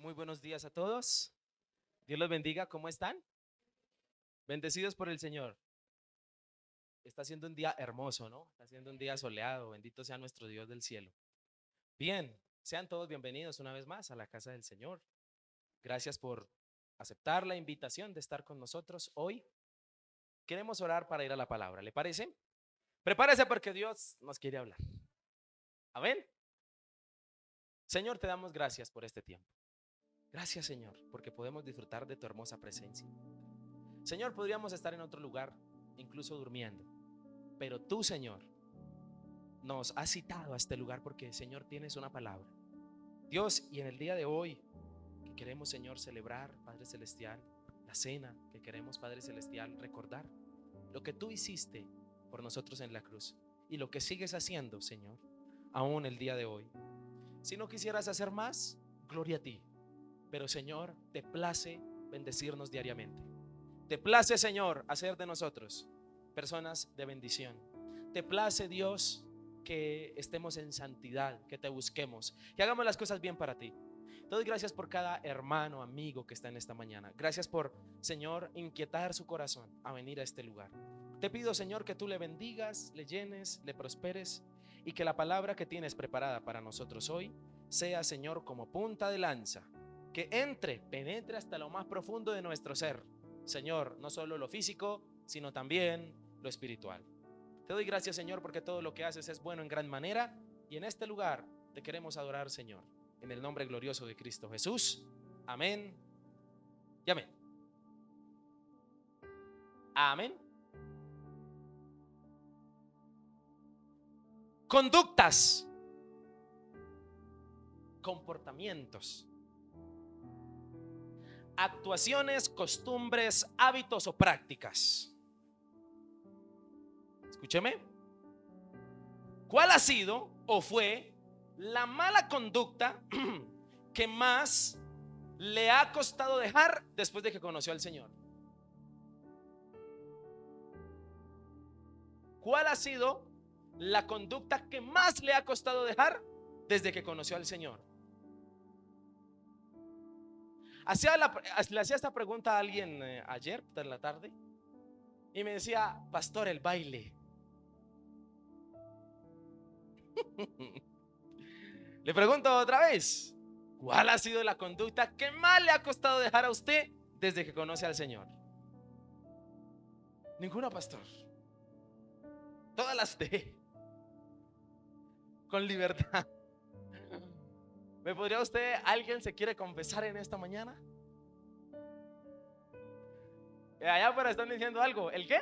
Muy buenos días a todos. Dios los bendiga. ¿Cómo están? Bendecidos por el Señor. Está siendo un día hermoso, ¿no? Está siendo un día soleado. Bendito sea nuestro Dios del cielo. Bien, sean todos bienvenidos una vez más a la casa del Señor. Gracias por aceptar la invitación de estar con nosotros hoy. Queremos orar para ir a la palabra. ¿Le parece? Prepárese porque Dios nos quiere hablar. Amén. Señor, te damos gracias por este tiempo. Gracias, Señor, porque podemos disfrutar de tu hermosa presencia. Señor, podríamos estar en otro lugar, incluso durmiendo, pero tú, Señor, nos has citado a este lugar porque, Señor, tienes una palabra. Dios, y en el día de hoy, que queremos, Señor, celebrar, Padre Celestial, la cena, que queremos, Padre Celestial, recordar lo que tú hiciste por nosotros en la cruz y lo que sigues haciendo, Señor, aún el día de hoy. Si no quisieras hacer más, gloria a ti. Pero, Señor, te place bendecirnos diariamente. Te place, Señor, hacer de nosotros personas de bendición. Te place, Dios, que estemos en santidad, que te busquemos, que hagamos las cosas bien para ti. Te doy gracias por cada hermano, amigo que está en esta mañana. Gracias por, Señor, inquietar su corazón a venir a este lugar. Te pido, Señor, que tú le bendigas, le llenes, le prosperes y que la palabra que tienes preparada para nosotros hoy sea, Señor, como punta de lanza, que penetre hasta lo más profundo de nuestro ser. Señor, no solo lo físico, sino también lo espiritual. Te doy gracias, Señor, porque todo lo que haces es bueno en gran manera y en este lugar te queremos adorar, Señor, en el nombre glorioso de Cristo Jesús. Amén y amén. Amén. Conductas, comportamientos, actuaciones, costumbres, hábitos o prácticas. Escúcheme. ¿Cuál ha sido o fue la mala conducta que más le ha costado dejar después de que conoció al Señor? ¿Cuál ha sido la conducta que más le ha costado dejar desde que conoció al Señor? Le hacía esta pregunta a alguien ayer en la tarde y me decía: pastor, el baile. Le pregunto otra vez: ¿cuál ha sido la conducta que más le ha costado dejar a usted desde que conoce al Señor? Ninguna, pastor. Todas las dejé con libertad. ¿Me podría usted, alguien se quiere confesar en esta mañana? Allá afuera están diciendo algo. ¿El qué?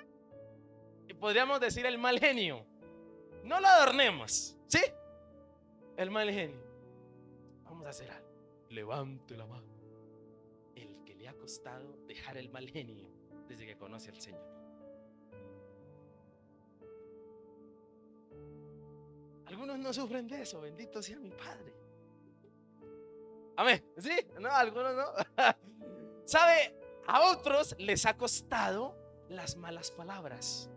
Y podríamos decir el mal genio. No lo adornemos, ¿sí? El mal genio. Vamos a hacer algo. Levante la mano el que le ha costado dejar el mal genio desde que conoce al Señor. Algunos no sufren de eso, bendito sea mi Padre. Amén. ¿Sí? No, algunos no. ¿Sabe? A otros les ha costado las malas palabras.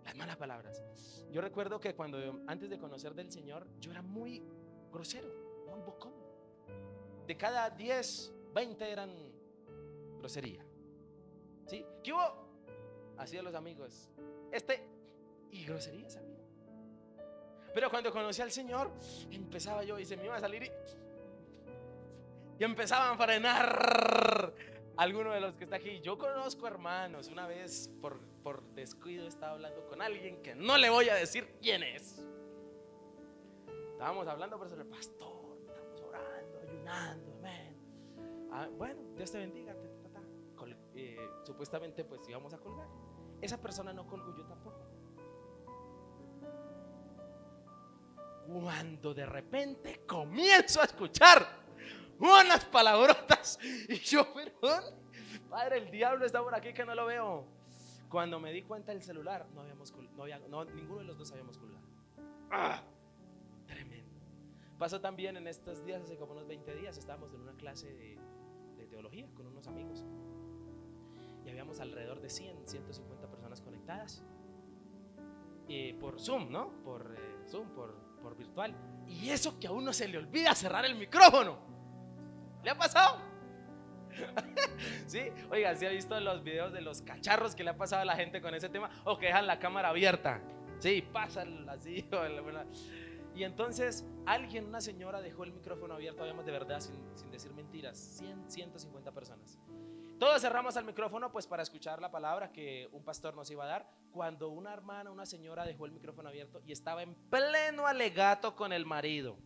Las malas palabras. Yo recuerdo que antes de conocer del Señor, yo era muy grosero, muy bocón. De cada 10, 20 eran grosería. ¿Sí? ¿Qué hubo? Así de los amigos. Y grosería, ¿sabía? Pero cuando conocí al Señor, empezaba yo y se me iba a salir y empezaban a frenar alguno de los que está aquí. Yo conozco hermanos, una vez por descuido estaba hablando con alguien que no le voy a decir quién es. Estábamos hablando por eso, el pastor, estamos orando, ayunando, amén. Bueno, Dios te bendiga. Supuestamente pues íbamos a colgar. Esa persona no colgó, yo tampoco. Cuando de repente comienzo a escuchar unas palabrotas y yo, perdón, Padre, el diablo está por aquí que no lo veo. Cuando me di cuenta del celular, ninguno de los dos habíamos colgado. Tremendo. Pasó también en estos días, hace como unos 20 días, estábamos en una clase de teología con unos amigos y habíamos alrededor de 150 personas conectadas por Zoom, ¿no? Por Zoom, por virtual. Y eso que a uno se le olvida cerrar el micrófono. ¿Le ha pasado? Sí, oiga, ¿sí ha visto los videos de los cacharros que le ha pasado a la gente con ese tema? O que dejan la cámara abierta. Sí, pasan así. Y entonces una señora dejó el micrófono abierto, habíamos de verdad, sin decir mentiras, 150 personas. Todos cerramos el micrófono pues para escuchar la palabra que un pastor nos iba a dar. Cuando una hermana, una señora dejó el micrófono abierto y estaba en pleno alegato con el marido.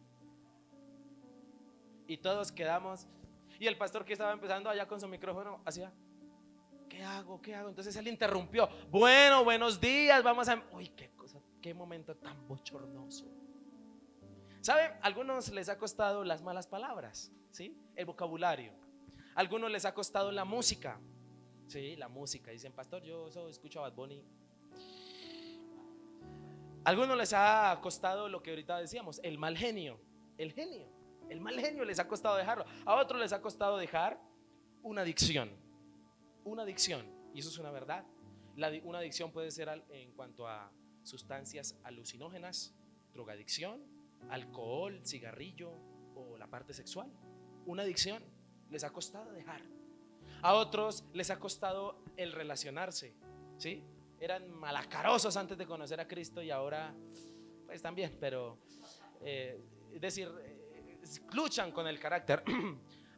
Y todos quedamos. Y el pastor que estaba empezando allá con su micrófono hacía: ¿qué hago? ¿Qué hago? Entonces él interrumpió: bueno, buenos días, vamos a... Uy, qué cosa, qué momento tan bochornoso. ¿Saben? A algunos les ha costado las malas palabras, ¿sí? El vocabulario. A algunos les ha costado la música. Sí, la música. Dicen: pastor, yo solo escucho a Bad Bunny. A algunos les ha costado lo que ahorita decíamos, el mal genio. El mal genio les ha costado dejarlo. A otros les ha costado dejar una adicción. Una adicción. Y eso es una verdad. Una adicción puede ser en cuanto a sustancias alucinógenas, drogadicción, alcohol, cigarrillo o la parte sexual. Una adicción les ha costado dejar. A otros les ha costado el relacionarse, ¿sí? Eran malacarosos antes de conocer a Cristo y ahora pues también, pero es decir, luchan con el carácter.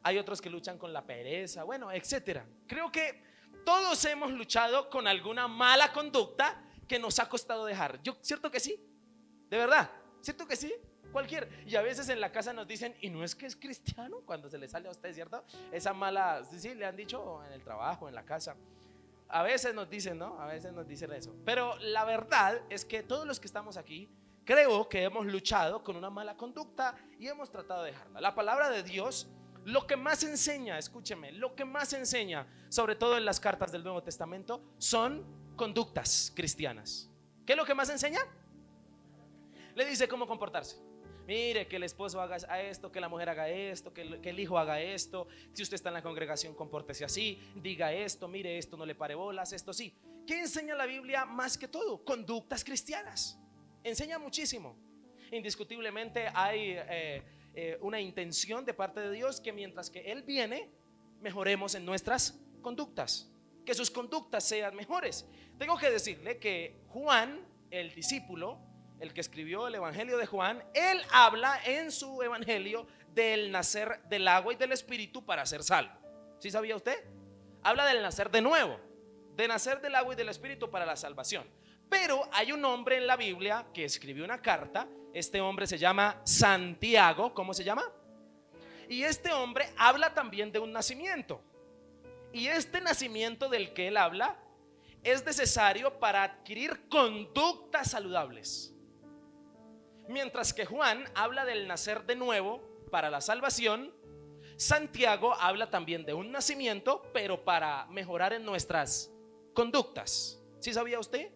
Hay otros que luchan con la pereza, bueno, etcétera. Creo que todos hemos luchado con alguna mala conducta que nos ha costado dejar. ¿Cierto que sí? ¿De verdad? ¿Cierto que sí? Cualquier. Y a veces en la casa nos dicen: ¿y no es que es cristiano? Cuando se le sale a usted, ¿cierto? Esa mala, sí, le han dicho en el trabajo, en la casa. A veces nos dicen, ¿no? A veces nos dicen eso. Pero la verdad es que todos los que estamos aquí, creo que hemos luchado con una mala conducta y hemos tratado de dejarla. La palabra de Dios, lo que más enseña, escúcheme, lo que más enseña, sobre todo en las cartas del Nuevo Testamento, son conductas cristianas. ¿Qué es lo que más enseña? Le dice cómo comportarse. Mire, que el esposo haga esto, que la mujer haga esto, que el hijo haga esto. Si usted está en la congregación, compórtese así, diga esto, mire esto, no le pare bolas, esto sí. ¿Qué enseña la Biblia más que todo? Conductas cristianas. Enseña muchísimo. Indiscutiblemente hay una intención de parte de Dios que mientras que Él viene, mejoremos en nuestras conductas, que sus conductas sean mejores. Tengo que decirle que Juan, el discípulo, el que escribió el evangelio de Juan, él habla en su evangelio del nacer del agua y del espíritu para ser salvo. ¿Sí sabía usted? Habla del nacer de nuevo, de nacer del agua y del espíritu para la salvación. Pero hay un hombre en la Biblia que escribió una carta. Este hombre se llama Santiago. ¿Cómo se llama? Y este hombre habla también de un nacimiento. Y este nacimiento del que él habla es necesario para adquirir conductas saludables. Mientras que Juan habla del nacer de nuevo para la salvación, Santiago habla también de un nacimiento, pero para mejorar en nuestras conductas. ¿Sí sabía usted?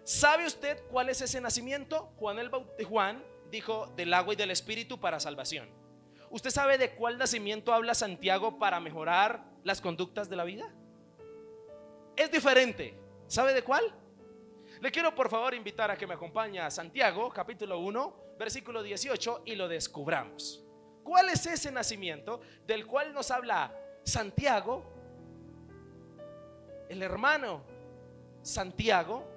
¿Sabe usted cuál es ese nacimiento? Juan dijo del agua y del espíritu para salvación. ¿Usted sabe de cuál nacimiento habla Santiago para mejorar las conductas de la vida? Es diferente. ¿Sabe de cuál? Le quiero por favor invitar a que me acompañe a Santiago capítulo 1 versículo 18 y lo descubramos. ¿Cuál es ese nacimiento del cual nos habla Santiago, el hermano Santiago?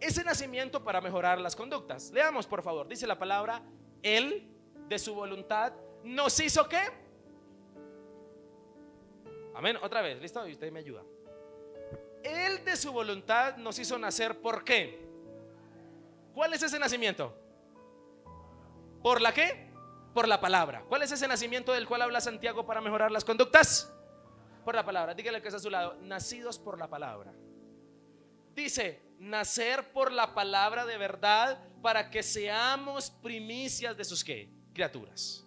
Ese nacimiento para mejorar las conductas. Leamos por favor, dice la palabra: Él de su voluntad nos hizo ¿qué? Amén, otra vez, ¿listo? Y usted me ayuda. Él de su voluntad nos hizo nacer, ¿por qué? ¿Cuál es ese nacimiento? ¿Por la qué? Por la palabra. ¿Cuál es ese nacimiento del cual habla Santiago para mejorar las conductas? Por la palabra. Dígale al que está a su lado: nacidos por la palabra. Dice: nacer por la palabra de verdad, para que seamos primicias de sus ¿qué? Criaturas.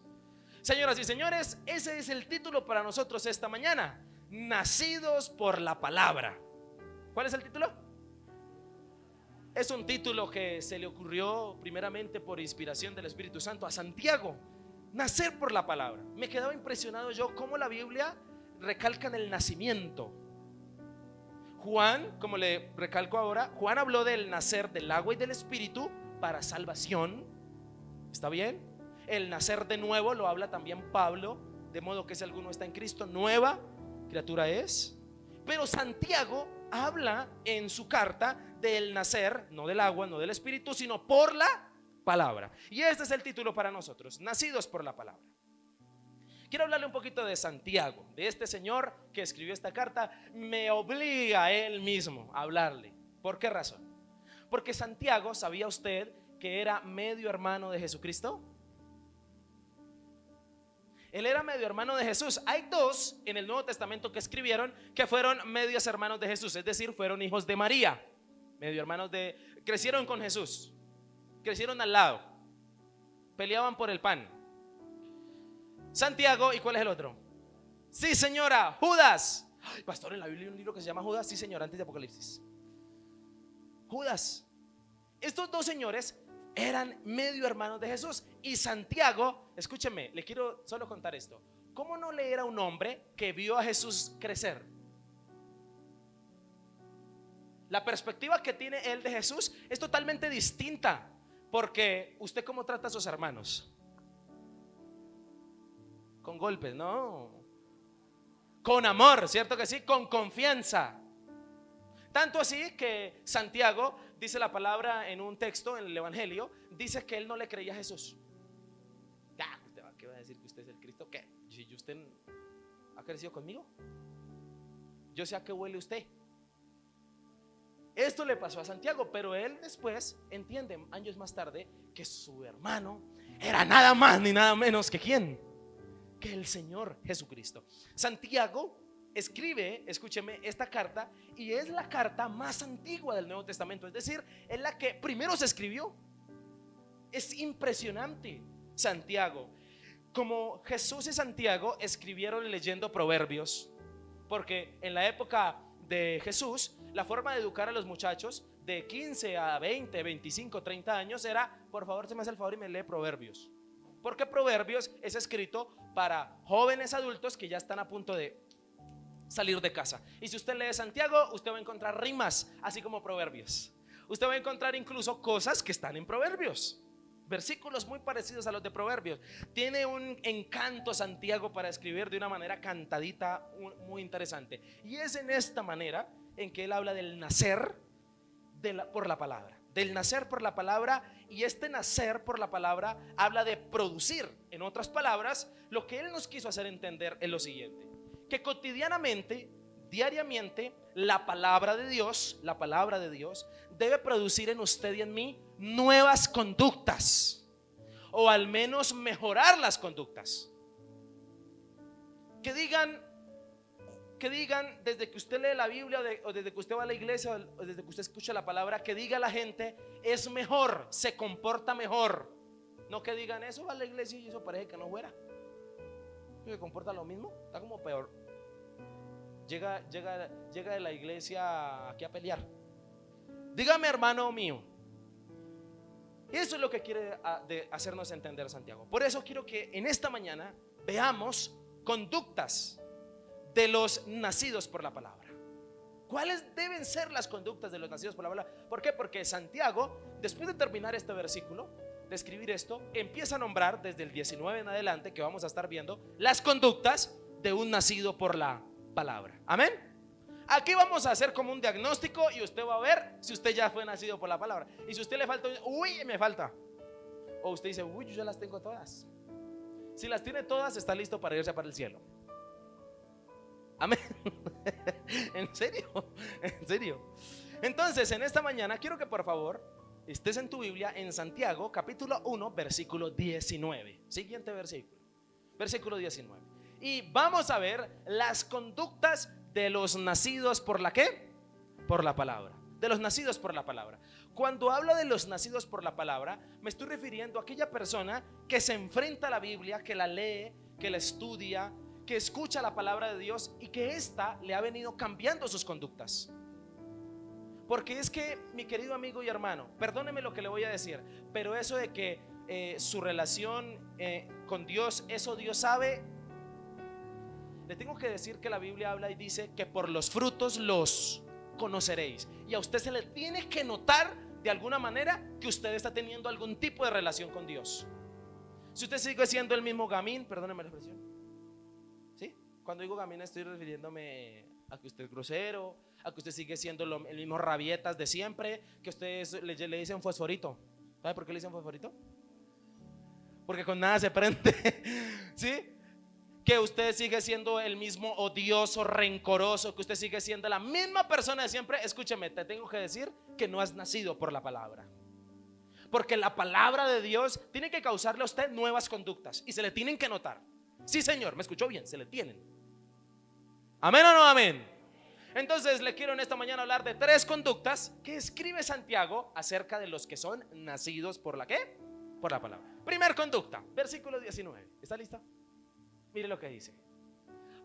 Señoras y señores, ese es el título para nosotros esta mañana: nacidos por la palabra. ¿Cuál es el título? Es un título que se le ocurrió primeramente por inspiración del Espíritu Santo a Santiago. Nacer por la palabra. Me quedaba impresionado yo cómo la Biblia recalca en el nacimiento. Juan, como le recalco ahora, Juan habló del nacer del agua y del espíritu para salvación. ¿Está bien? El nacer de nuevo lo habla también Pablo de modo que si alguno está en Cristo, nueva criatura es. Pero Santiago habla en su carta del nacer, no del agua, no del espíritu, sino por la palabra. Y este es el título para nosotros: nacidos por la palabra. Quiero hablarle un poquito de Santiago, de este señor que escribió esta carta. Me obliga a él mismo a hablarle. ¿Por qué razón? Porque Santiago, ¿sabía usted que era medio hermano de Jesucristo? Él era medio hermano de Jesús. Hay dos en el Nuevo Testamento que escribieron que fueron medios hermanos de Jesús, es decir, fueron hijos de María, medio hermanos crecieron con Jesús, crecieron al lado, peleaban por el pan. Santiago, ¿y cuál es el otro? Sí, señora, Judas. Ay, pastor, en la Biblia hay un libro que se llama Judas. Sí, señora, antes de Apocalipsis. Judas. Estos dos señores eran medio hermanos de Jesús. Y Santiago, escúcheme, le quiero solo contar esto. ¿Cómo no le era un hombre que vio a Jesús crecer? La perspectiva que tiene él de Jesús es totalmente distinta. Porque usted, ¿cómo trata a sus hermanos? Con golpes, no. Con amor, ¿cierto que sí? Con confianza. Tanto así que Santiago dice la palabra en un texto en el Evangelio, dice que él no le creía a Jesús. ¿Qué va a decir que usted es el Cristo? ¿Qué? Si usted ha crecido conmigo, yo sé a qué huele usted. Esto le pasó a Santiago, pero él después entiende, años más tarde, que su hermano era nada más ni nada menos que ¿quién? Que el Señor Jesucristo. Santiago escribe, escúcheme, esta carta, y es la carta más antigua del Nuevo Testamento, es decir, es la que primero se escribió. Es impresionante. Santiago, como Jesús y Santiago escribieron leyendo proverbios, porque en la época de Jesús la forma de educar a los muchachos de 15 a 20, 25, 30 años era: por favor, se me hace el favor y me lee proverbios. Porque Proverbios es escrito para jóvenes adultos que ya están a punto de salir de casa. Y si usted lee Santiago, usted va a encontrar rimas, así como Proverbios. Usted va a encontrar incluso cosas que están en Proverbios, versículos muy parecidos a los de Proverbios. Tiene un encanto Santiago para escribir de una manera cantadita, muy interesante. Y es en esta manera en que él habla del nacer por la palabra. Del nacer por la palabra. Y este nacer por la palabra habla de producir. En otras palabras, lo que él nos quiso hacer entender es lo siguiente: que cotidianamente, diariamente, la palabra de Dios debe producir en usted y en mí nuevas conductas, o al menos mejorar las conductas. Que digan desde que usted lee la Biblia, o desde que usted va a la iglesia, o desde que usted escucha la palabra, que diga la gente: es mejor, se comporta mejor. No que digan: eso va a la iglesia y eso parece que no fuera, se comporta lo mismo, está como peor. Llega de la iglesia aquí a pelear. Dígame, hermano mío. Eso es lo que quiere hacernos entender Santiago. Por eso quiero que en esta mañana veamos conductas de los nacidos por la palabra. ¿Cuáles deben ser las conductas de los nacidos por la palabra? ¿Por qué? Porque Santiago, después de terminar este versículo, de escribir esto, empieza a nombrar desde el 19 en adelante, que vamos a estar viendo, las conductas de un nacido por la palabra. Amén. Aquí vamos a hacer como un diagnóstico y usted va a ver si usted ya fue nacido por la palabra. Y si usted le falta, uy, me falta. O usted dice: uy, yo ya las tengo todas. Si las tiene todas, está listo para irse para el cielo. Amén. ¿En serio? ¿En serio? Entonces, en esta mañana quiero que por favor estés en tu Biblia en Santiago capítulo 1 versículo 19. Siguiente versículo, versículo 19. Y vamos a ver las conductas de los nacidos por la ¿qué? Por la palabra. De los nacidos por la palabra. Cuando hablo de los nacidos por la palabra, me estoy refiriendo a aquella persona que se enfrenta a la Biblia, que la lee, que la estudia, que escucha la palabra de Dios y que ésta le ha venido cambiando sus conductas. Porque es que, mi querido amigo y hermano, perdóneme lo que le voy a decir, pero eso de que su relación con Dios, eso Dios sabe. Le tengo que decir que la Biblia habla y dice que por los frutos los conoceréis. Y a usted se le tiene que notar de alguna manera que usted está teniendo algún tipo de relación con Dios. Si usted sigue siendo el mismo gamín, perdóneme la expresión, Cuando digo gamín estoy refiriéndome a que usted es grosero, a que usted sigue siendo el mismo rabietas de siempre, que ustedes le dicen fosforito. ¿Sabe por qué le dicen fosforito? Porque con nada se prende. ¿Sí? Que usted sigue siendo el mismo odioso, rencoroso, que usted sigue siendo la misma persona de siempre. Escúcheme, te tengo que decir que no has nacido por la palabra. Porque la palabra de Dios tiene que causarle a usted nuevas conductas y se le tienen que notar. Sí, señor, me escuchó bien, se le tienen. ¿Amén o no amén? Entonces le quiero en esta mañana hablar de 3 conductas que escribe Santiago acerca de los que son nacidos por la ¿qué? Por la palabra. Primer conducta, versículo 19. ¿Está lista? Mire lo que dice.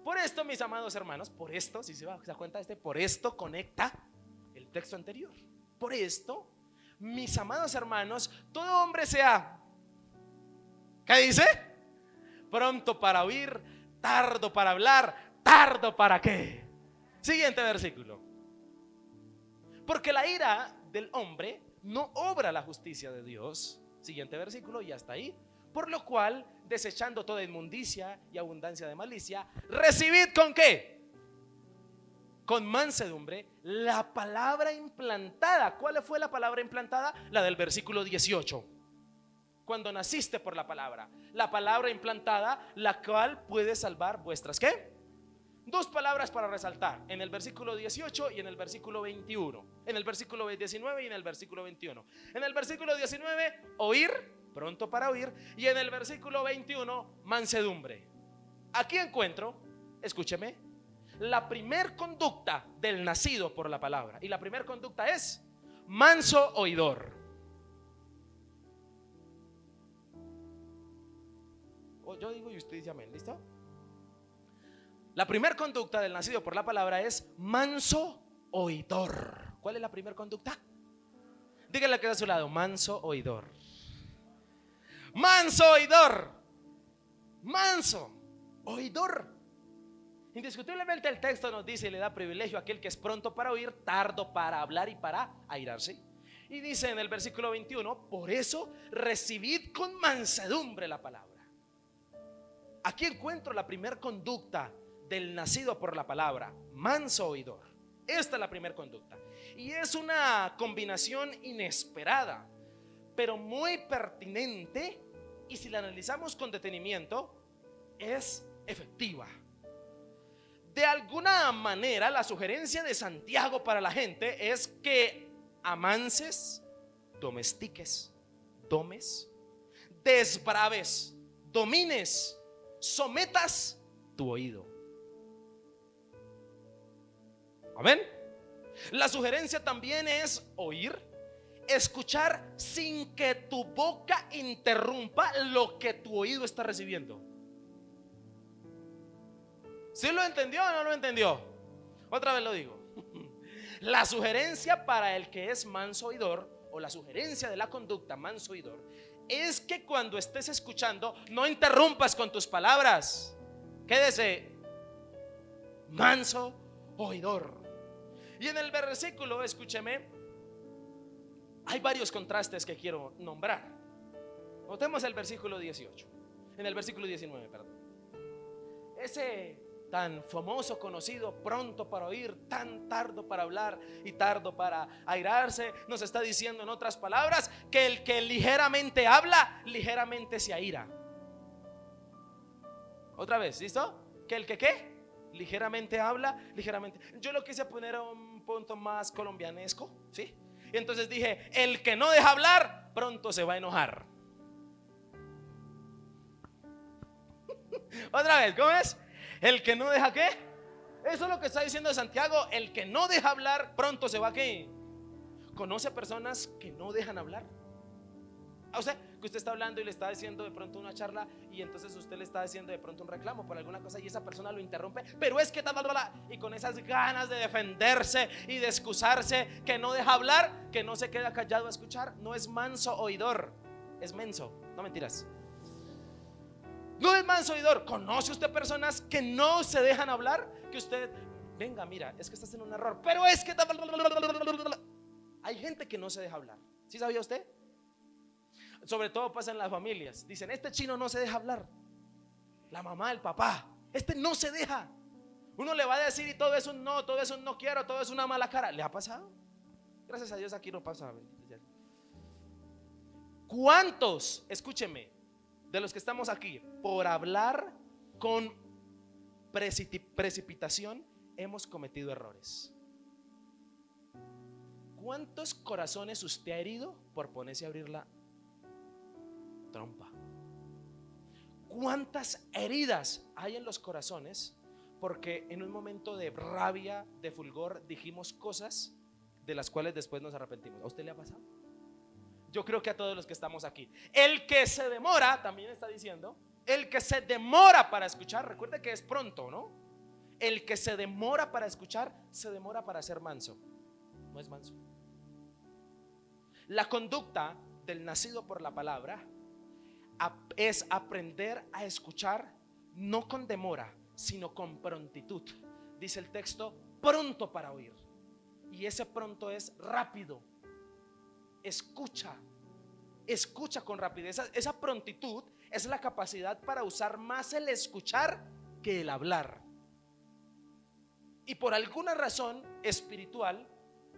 Por esto, mis amados hermanos, por esto, si se da cuenta por esto conecta el texto anterior. Por esto, mis amados hermanos, todo hombre sea, ¿qué dice? Pronto para oír, tardo para hablar, tardo para ¿qué? Siguiente versículo. Porque la ira del hombre no obra la justicia de Dios. Siguiente versículo y hasta ahí. Por lo cual, desechando toda inmundicia y abundancia de malicia, recibid ¿con qué? Con mansedumbre la palabra implantada. ¿Cuál fue la palabra implantada? La del versículo 18. Cuando naciste por la palabra implantada, la cual puede salvar vuestras ¿qué? 2 palabras para resaltar en el versículo 18 y en el versículo 21. En el versículo 19 y en el versículo 21. En el versículo 19, oír, pronto para oír. Y en el versículo 21, mansedumbre. Aquí encuentro, escúcheme, la primer conducta del nacido por la palabra. Y la primer conducta es manso oidor. Yo digo y usted dice amén, ¿listo? La primera conducta del nacido por la palabra es manso oidor. ¿Cuál es la primera conducta? Dígale que está a su lado, manso oidor. Manso oidor. Manso oidor. Indiscutiblemente el texto nos dice y le da privilegio a aquel que es pronto para oír, tardo para hablar y para airarse. Y dice en el versículo 21, por eso recibid con mansedumbre la palabra. Aquí encuentro la primera conducta del nacido por la palabra, manso oidor. Esta es la primera conducta. Y es una combinación inesperada, pero muy pertinente. Y si la analizamos con detenimiento, es efectiva. De alguna manera, la sugerencia de Santiago para la gente es que amanses, domestiques, domes, desbraves, domines, sometas tu oído. Amén. La sugerencia también es oír, escuchar sin que tu boca interrumpa lo que tu oído está recibiendo. ¿Sí lo entendió o no lo entendió? Otra vez lo digo. La sugerencia para el que es manso oidor, o la sugerencia de la conducta manso oidor, es que cuando estés escuchando no interrumpas con tus palabras. Quédese manso oidor. Y en el versículo, escúcheme, hay varios contrastes que quiero nombrar. Notemos el versículo 18. En el versículo 19, perdón. Ese tan famoso, conocido, pronto para oír, tan tardo para hablar y tardo para airarse, nos está diciendo en otras palabras que el que ligeramente habla, ligeramente se aira. Otra vez, ¿listo? Que el que ¿qué? Ligeramente habla, ligeramente. Yo lo quise poner a un punto más colombianesco, ¿sí? Y entonces dije, el que no deja hablar, pronto se va a enojar. Otra vez, ¿cómo es? El que no deja ¿qué? Eso es lo que está diciendo Santiago. El que no deja hablar, pronto se va a ¿qué? ¿Conoce personas que no dejan hablar? A usted, que usted está hablando y le está diciendo de pronto una charla, y entonces usted le está diciendo de pronto un reclamo por alguna cosa y esa persona lo interrumpe, pero es que y con esas ganas de defenderse y de excusarse, que no deja hablar, que no se queda callado a escuchar, no es manso oidor, es menso, no mentiras. No es manso oidor. ¿Conoce usted personas que no se dejan hablar? Que usted, venga, mira, es que estás en un error, pero es que hay gente que no se deja hablar. ¿Sí sabía usted? Sobre todo pasa en las familias. Dicen, este chino no se deja hablar. La mamá, el papá, Este no se deja. Uno le va a decir y todo es un no, todo es un no quiero, todo es una mala cara. ¿Le ha pasado? Gracias a Dios aquí no pasa. ¿Cuántos, escúcheme, de los que estamos aquí, por hablar con precipitación, hemos cometido errores? ¿Cuántos corazones usted ha herido por ponerse a abrir la trompa? ¿Cuántas heridas hay en los corazones porque en un momento de rabia, de fulgor, dijimos cosas de las cuales después nos arrepentimos? ¿A usted le ha pasado? Yo creo que a todos los que estamos aquí. El que se demora, también está diciendo, el que se demora para escuchar, recuerde que es pronto, ¿no? El que se demora para escuchar, se demora para ser manso. No es manso. La conducta del nacido por la palabra es aprender a escuchar, no con demora, sino con prontitud. Dice el texto, pronto para oír. Y ese pronto es rápido. Escucha con rapidez. Esa prontitud es la capacidad para usar más el escuchar que el hablar. Y por alguna razón espiritual,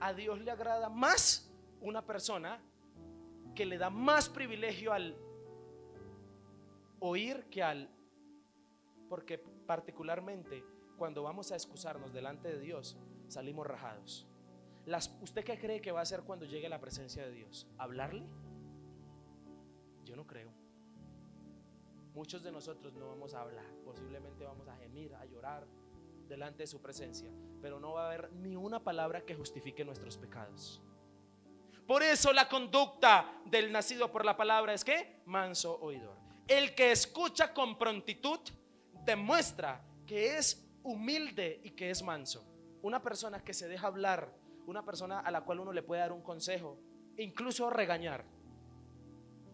a Dios le agrada más una persona que le da más privilegio al oír que al... Porque particularmente cuando vamos a excusarnos delante de Dios, salimos rajados. ¿Usted qué cree que va a hacer cuando llegue a la presencia de Dios? ¿Hablarle? Yo no creo. Muchos de nosotros no vamos a hablar. Posiblemente vamos a gemir, a llorar delante de su presencia, pero no va a haber ni una palabra que justifique nuestros pecados. Por eso la conducta del nacido por la palabra es que manso oidor. El que escucha con prontitud demuestra que es humilde y que es manso. Una persona que se deja hablar, una persona a la cual uno le puede dar un consejo, incluso regañar.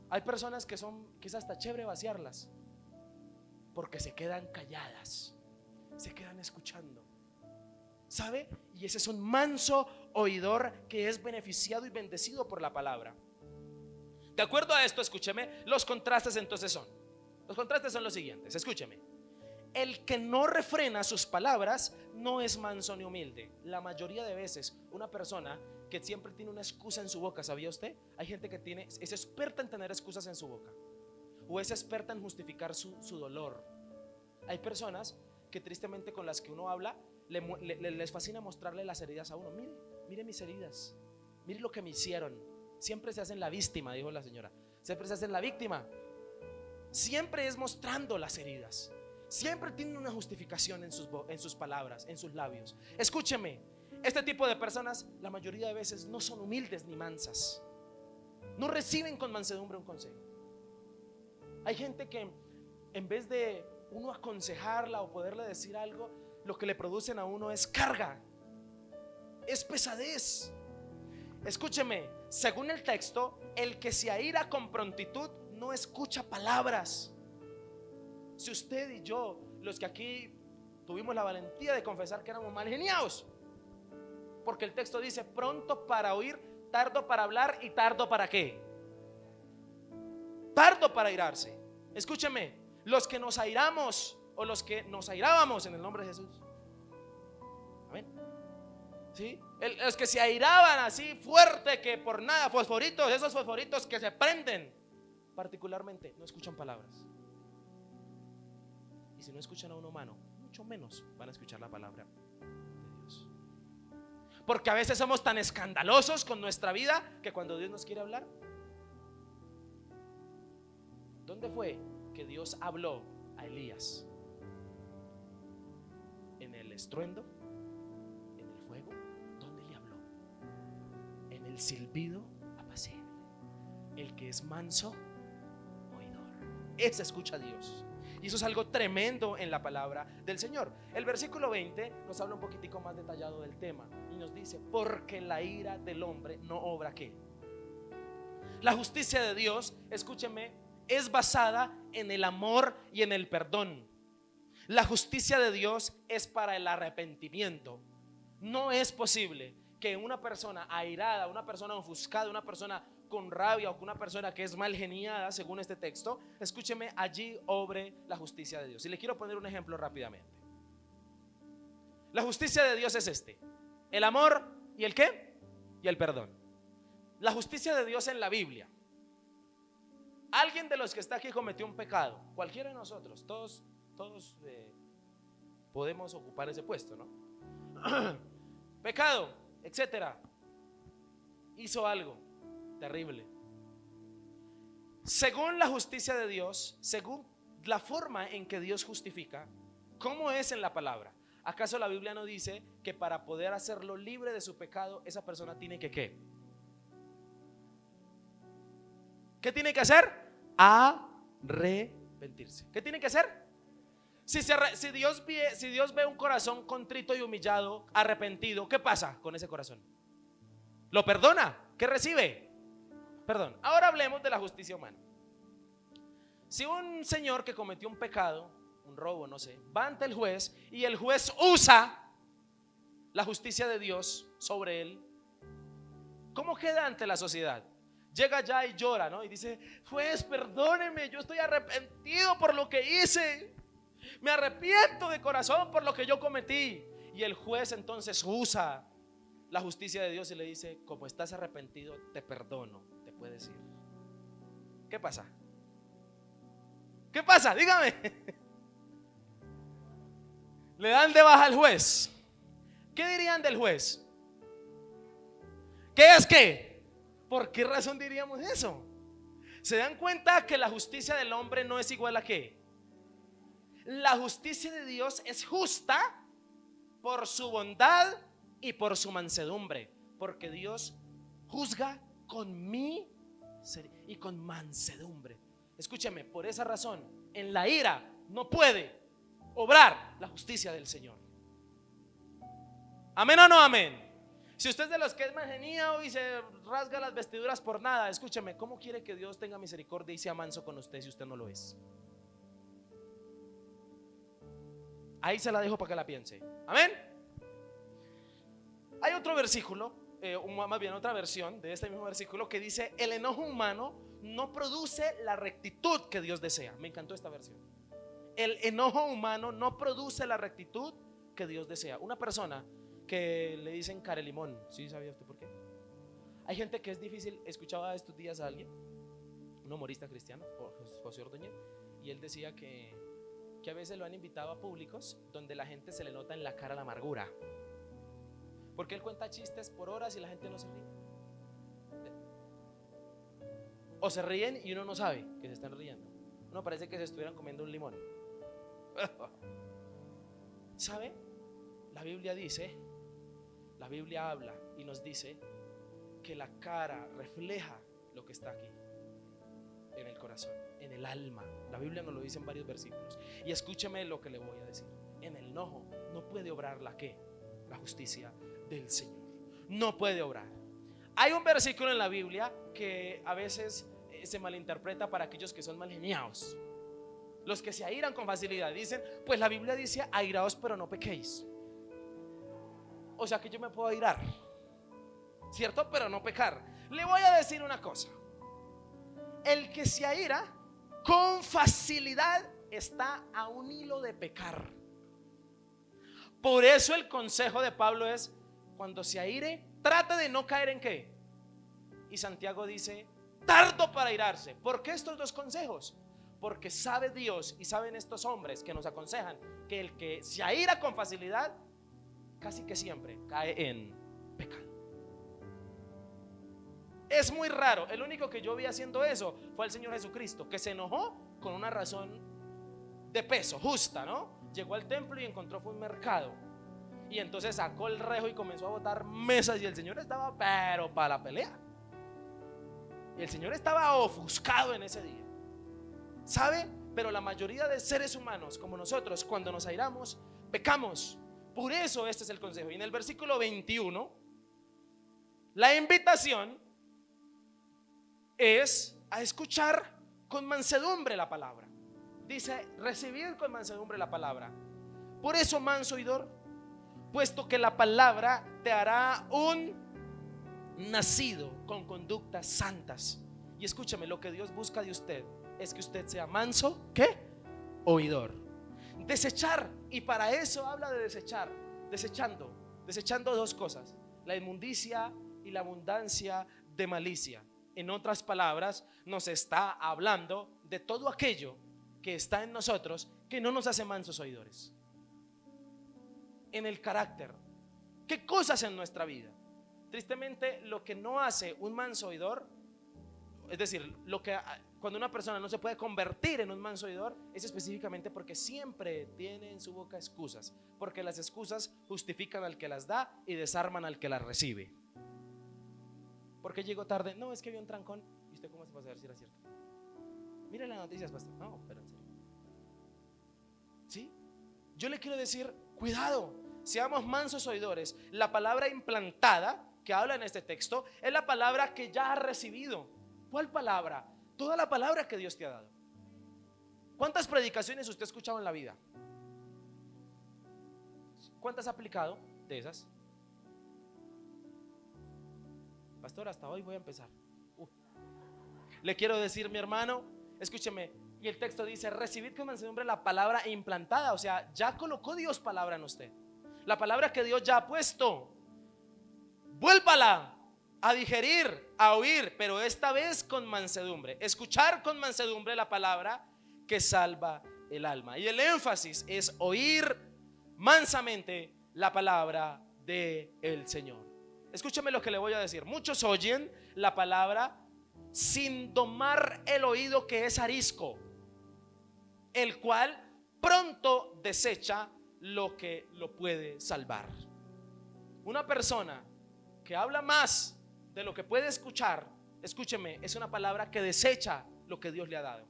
Hay personas que es hasta chévere vaciarlas, porque se quedan calladas, se quedan escuchando, ¿sabe? Y ese es un manso oidor que es beneficiado y bendecido por la palabra. De acuerdo a esto, escúcheme, los contrastes entonces son los siguientes, escúcheme. El que no refrena sus palabras no es manso ni humilde. La mayoría de veces una persona que siempre tiene una excusa en su boca, ¿sabía usted? Hay gente que es experta en tener excusas en su boca, o es experta en justificar su dolor. Hay personas que tristemente con las que uno habla les fascina mostrarle las heridas a uno. Mire mis heridas, mire lo que me hicieron. Siempre se hacen la víctima, dijo la señora. Siempre se hacen la víctima. Siempre es mostrando las heridas. Siempre tienen una justificación en sus palabras, en sus labios. Escúcheme, este tipo de personas la mayoría de veces no son humildes ni mansas. No reciben con mansedumbre un consejo. Hay gente que en vez de uno aconsejarla o poderle decir algo, lo que le producen a uno es carga, es pesadez. Escúcheme, según el texto, el que se aira con prontitud no escucha palabras. Si usted y yo, los que aquí tuvimos la valentía de confesar que éramos mal geniados, porque el texto dice pronto para oír, tardo para hablar y tardo para qué, tardo para airarse. Escúcheme, los que nos airamos o los que nos airábamos en el nombre de Jesús, amén, ¿sí? Los que se airaban así fuerte que por nada, fosforitos, esos fosforitos que se prenden, particularmente no escuchan palabras. Y si no escuchan a un humano, mucho menos van a escuchar la palabra de Dios. Porque a veces somos tan escandalosos con nuestra vida que cuando Dios nos quiere hablar, ¿dónde fue que Dios habló a Elías? ¿En el estruendo? ¿En el fuego? ¿Dónde le habló? En el silbido apacible. El que es manso oidor, ese escucha a Dios. Y eso es algo tremendo en la palabra del Señor. El versículo 20 nos habla un poquitico más detallado del tema y nos dice: porque la ira del hombre no obra ¿qué? La justicia de Dios, escúcheme, es basada en el amor y en el perdón. La justicia de Dios es para el arrepentimiento. No es posible que una persona airada, una persona ofuscada, una persona con rabia o con una persona que es mal geniada, según este texto, escúcheme, allí obre la justicia de Dios. Y le quiero poner un ejemplo rápidamente. La justicia de Dios es el amor y el ¿qué? Y el perdón. La justicia de Dios en la Biblia. Alguien de los que está aquí cometió un pecado, cualquiera de nosotros, todos podemos ocupar ese puesto, ¿no? Pecado, etcétera. Hizo algo terrible. Según la justicia de Dios, según la forma en que Dios justifica, ¿cómo es en la palabra? ¿Acaso la Biblia no dice que para poder hacerlo libre de su pecado, esa persona tiene que ¿qué? ¿Qué tiene que hacer? Arrepentirse. ¿Qué tiene que hacer? Si Dios ve un corazón contrito y humillado, arrepentido, ¿qué pasa con ese corazón? Lo perdona. ¿Qué recibe? Perdón. Ahora hablemos de la justicia humana. Si un señor que cometió un pecado, un robo, no sé, va ante el juez y el juez usa la justicia de Dios sobre él, ¿cómo queda ante la sociedad? Llega ya y llora, ¿no? Y dice: juez, perdóneme, yo estoy arrepentido por lo que hice. Me arrepiento de corazón por lo que yo cometí. Y el juez entonces usa la justicia de Dios y le dice: como estás arrepentido, te perdono, te puedes ir. ¿Qué pasa? ¿Qué pasa? Dígame. Le dan de baja al juez. ¿Qué dirían del juez? ¿Qué es qué? ¿Por qué razón diríamos eso? ¿Se dan cuenta que la justicia del hombre no es igual a qué? La justicia de Dios es justa por su bondad y por su mansedumbre, porque Dios juzga con misericordia y con mansedumbre. Escúcheme, por esa razón, en la ira no puede obrar la justicia del Señor. ¿Amén o no amén? Si usted es de los que es mangenío y se rasga las vestiduras por nada, escúcheme, ¿cómo quiere que Dios tenga misericordia y sea manso con usted si usted no lo es? Ahí se la dejo para que la piense. Amén. Hay otro versículo, más bien otra versión de este mismo versículo, que dice: el enojo humano no produce la rectitud que Dios desea. Me encantó esta versión. El enojo humano no produce la rectitud que Dios desea. Una persona que le dicen carelimón, ¿sí sabía usted por qué? Hay gente que es difícil. Escuchaba estos días a alguien, un humorista cristiano, José Ordóñez, y él decía que a veces lo han invitado a públicos donde la gente se le nota en la cara la amargura, porque él cuenta chistes por horas y la gente no se ríe, o se ríen y uno no sabe que se están riendo. Uno parece que se estuvieran comiendo un limón. ¿Sabe? La Biblia dice, la Biblia habla y nos dice que la cara refleja lo que está aquí, en el corazón, en el alma. La Biblia nos lo dice en varios versículos. Y escúcheme lo que le voy a decir. En el enojo no puede obrar la justicia del Señor. No puede obrar. Hay un versículo en la Biblia que a veces se malinterpreta para aquellos que son mal geniados, los que se airan con facilidad. Dicen: pues la Biblia dice: airaos pero no pequéis. O sea que yo me puedo airar, ¿cierto? Pero no pecar. Le voy a decir una cosa: el que se aira con facilidad está a un hilo de pecar. Por eso el consejo de Pablo es: cuando se aire, trate de no caer en ¿qué? Y Santiago dice: tardo para airarse. ¿Por qué estos dos consejos? Porque sabe Dios y saben estos hombres que nos aconsejan que el que se aira con facilidad casi que siempre cae en pecado. Es muy raro. El único que yo vi haciendo eso fue el Señor Jesucristo, que se enojó con una razón de peso, justa, ¿no? Llegó al templo y encontró fue un mercado, y entonces sacó el rejo y comenzó a botar mesas, y el Señor estaba pero para la pelea. Y el Señor estaba ofuscado en ese día, ¿sabe? Pero la mayoría de seres humanos como nosotros, cuando nos airamos, pecamos. Por eso este es el consejo. Y en el versículo 21, la invitación es a escuchar con mansedumbre la palabra. Dice: recibir con mansedumbre la palabra. Por eso, manso oidor, puesto que la palabra te hará un nacido con conductas santas. Y escúchame, lo que Dios busca de usted es que usted sea manso, ¿qué? Oidor. Desechar, y para eso habla de desechar, desechando dos cosas: la inmundicia y la abundancia de malicia. En otras palabras, nos está hablando de todo aquello que está en nosotros que no nos hace mansos oidores. En el carácter, ¿qué cosas en nuestra vida? Tristemente, lo que no hace un manso oidor, es decir, cuando una persona no se puede convertir en un manso oidor, es específicamente porque siempre tiene en su boca excusas, porque las excusas justifican al que las da y desarman al que las recibe. ¿Por qué llegó tarde? No, es que había un trancón. ¿Y usted cómo se va a saber si era cierto? Mire las noticias, pastor. No, pero en serio. ¿Sí? Yo le quiero decir, cuidado, seamos mansos oidores. La palabra implantada que habla en este texto es la palabra que ya has recibido. ¿Cuál palabra? Toda la palabra que Dios te ha dado. ¿Cuántas predicaciones usted ha escuchado en la vida? ¿Cuántas ha aplicado de esas? Pastor, hasta hoy voy a empezar. Le quiero decir, mi hermano, escúcheme, y el texto dice: recibid con mansedumbre la palabra implantada. O sea, ya colocó Dios palabra en usted. La palabra que Dios ya ha puesto, vuélvala a digerir, a oír, pero esta vez con mansedumbre. Escuchar con mansedumbre la palabra que salva el alma. Y el énfasis es oír mansamente la palabra del Señor. Escúchame lo que le voy a decir. Muchos oyen la palabra sin domar el oído, que es arisco, el cual pronto desecha lo que lo puede salvar. Una persona que habla más de lo que puede escuchar, escúcheme, es una palabra que desecha lo que Dios le ha dado.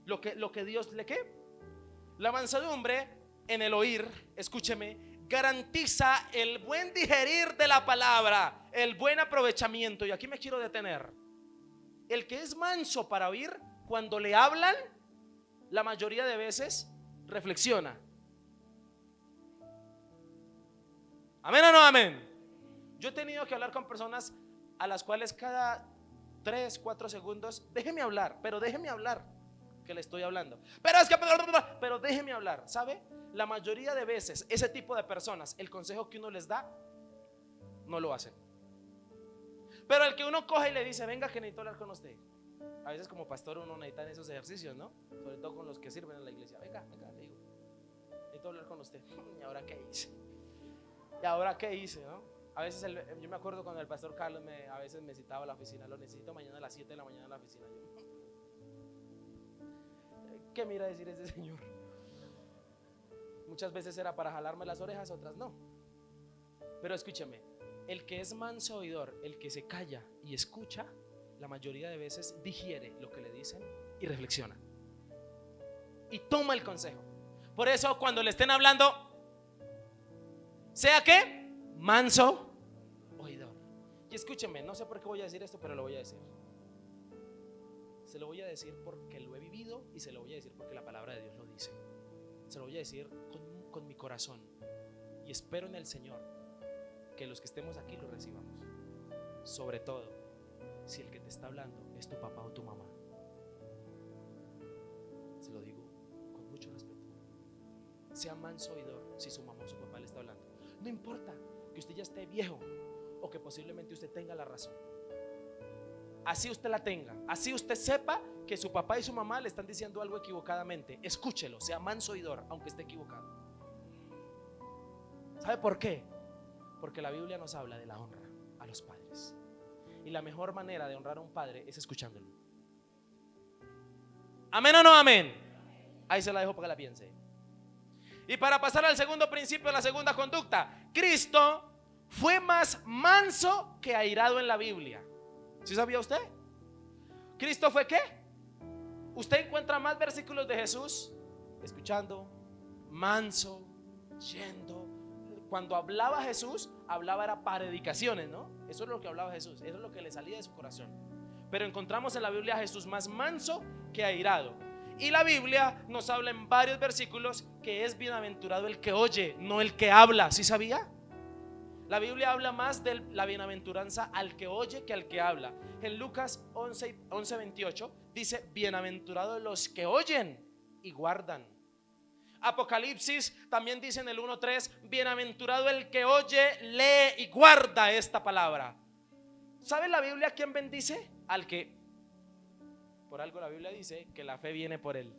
Lo que Dios le ¿qué? La mansedumbre en el oír, escúcheme, garantiza el buen digerir de la palabra, el buen aprovechamiento. Y aquí me quiero detener. El que es manso para oír, cuando le hablan, la mayoría de veces reflexiona. ¿Amén o no amén? Yo he tenido que hablar con personas a las cuales cada 3, 4 segundos, déjeme hablar, pero déjeme hablar, que le estoy hablando. Pero es que, pero déjeme hablar, ¿sabe? La mayoría de veces ese tipo de personas, el consejo que uno les da, no lo hacen. Pero el que uno coge y le dice: venga, que necesito hablar con usted. A veces como pastor uno necesita esos ejercicios, ¿no? Sobre todo con los que sirven en la iglesia. Venga, le digo, necesito hablar con usted. ¿Y ahora qué hice? ¿Y ahora qué hice, no? A veces yo me acuerdo cuando el pastor Carlos a veces me citaba a la oficina: lo necesito mañana a las 7 de la mañana en la oficina. ¿Qué mira decir ese señor? Muchas veces era para jalarme las orejas, otras no. Pero escúchame, el que es manso oidor, el que se calla y escucha, la mayoría de veces digiere lo que le dicen y reflexiona y toma el consejo. Por eso cuando le estén hablando, sea que manso oidor. Y escúcheme, no sé por qué voy a decir esto, pero lo voy a decir. Se lo voy a decir porque lo he vivido y se lo voy a decir porque la palabra de Dios lo dice. Se lo voy a decir con mi corazón, y espero en el Señor que los que estemos aquí lo recibamos. Sobre todo si el que te está hablando es tu papá o tu mamá. Se lo digo con mucho respeto. Sea manso oidor si su mamá o su papá le está hablando. No importa que usted ya esté viejo o que posiblemente usted tenga la razón. Así usted la tenga, así usted sepa que su papá y su mamá le están diciendo algo equivocadamente, escúchelo, sea manso oidor aunque esté equivocado. ¿Sabe por qué? Porque la Biblia nos habla de la honra a los padres, y la mejor manera de honrar a un padre es escuchándolo. ¿Amén o no amén? Ahí se la dejo para que la piense. Y para pasar al segundo principio, la segunda conducta, Cristo fue más manso que airado en la Biblia. ¿Sí sabía usted? ¿Cristo fue qué? Usted encuentra más versículos de Jesús escuchando, manso, yendo. Cuando hablaba Jesús, hablaba era predicaciones, ¿no? Eso es lo que hablaba Jesús, eso es lo que le salía de su corazón. Pero encontramos en la Biblia a Jesús más manso que airado. Y la Biblia nos habla en varios versículos que es bienaventurado el que oye, no el que habla. ¿Sí sabía? La Biblia habla más de la bienaventuranza al que oye que al que habla. En Lucas 11:28 dice: bienaventurados los que oyen y guardan. Apocalipsis también dice en el 1:3: bienaventurado el que oye, lee y guarda esta palabra. ¿Sabe la Biblia quién bendice? Al que, por algo la Biblia dice que la fe viene por él.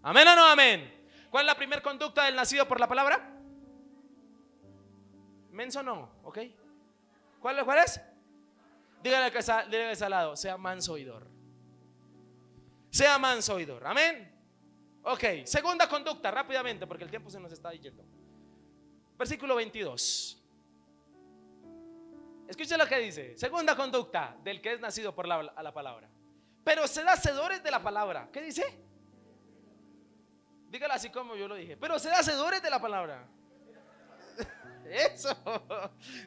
¿Amén o no amén? ¿Cuál es la primera conducta del nacido por la palabra? Menso no, ¿ok? ¿Cuál es? Dígale que está al lado: sea manso oidor. Sea manso oidor, amén. Ok, segunda conducta, rápidamente porque el tiempo se nos está yendo. Versículo 22. Escuche lo que dice. Segunda conducta del que es nacido por la palabra: pero sed hacedores de la palabra. ¿Qué dice? Dígalo así como yo lo dije: pero sed hacedores de la palabra. Eso,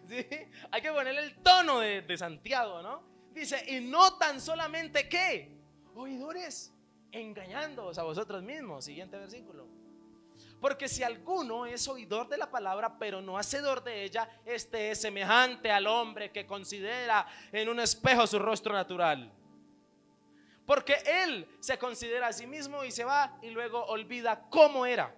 ¿sí? Hay que ponerle el tono de Santiago, ¿no? Dice: y no tan solamente ¿qué? Oidores, engañándoos a vosotros mismos. Siguiente versículo. Porque si alguno es oidor de la palabra, pero no hacedor de ella, este es semejante al hombre que considera en un espejo su rostro natural. Porque él se considera a sí mismo y se va y luego olvida cómo era.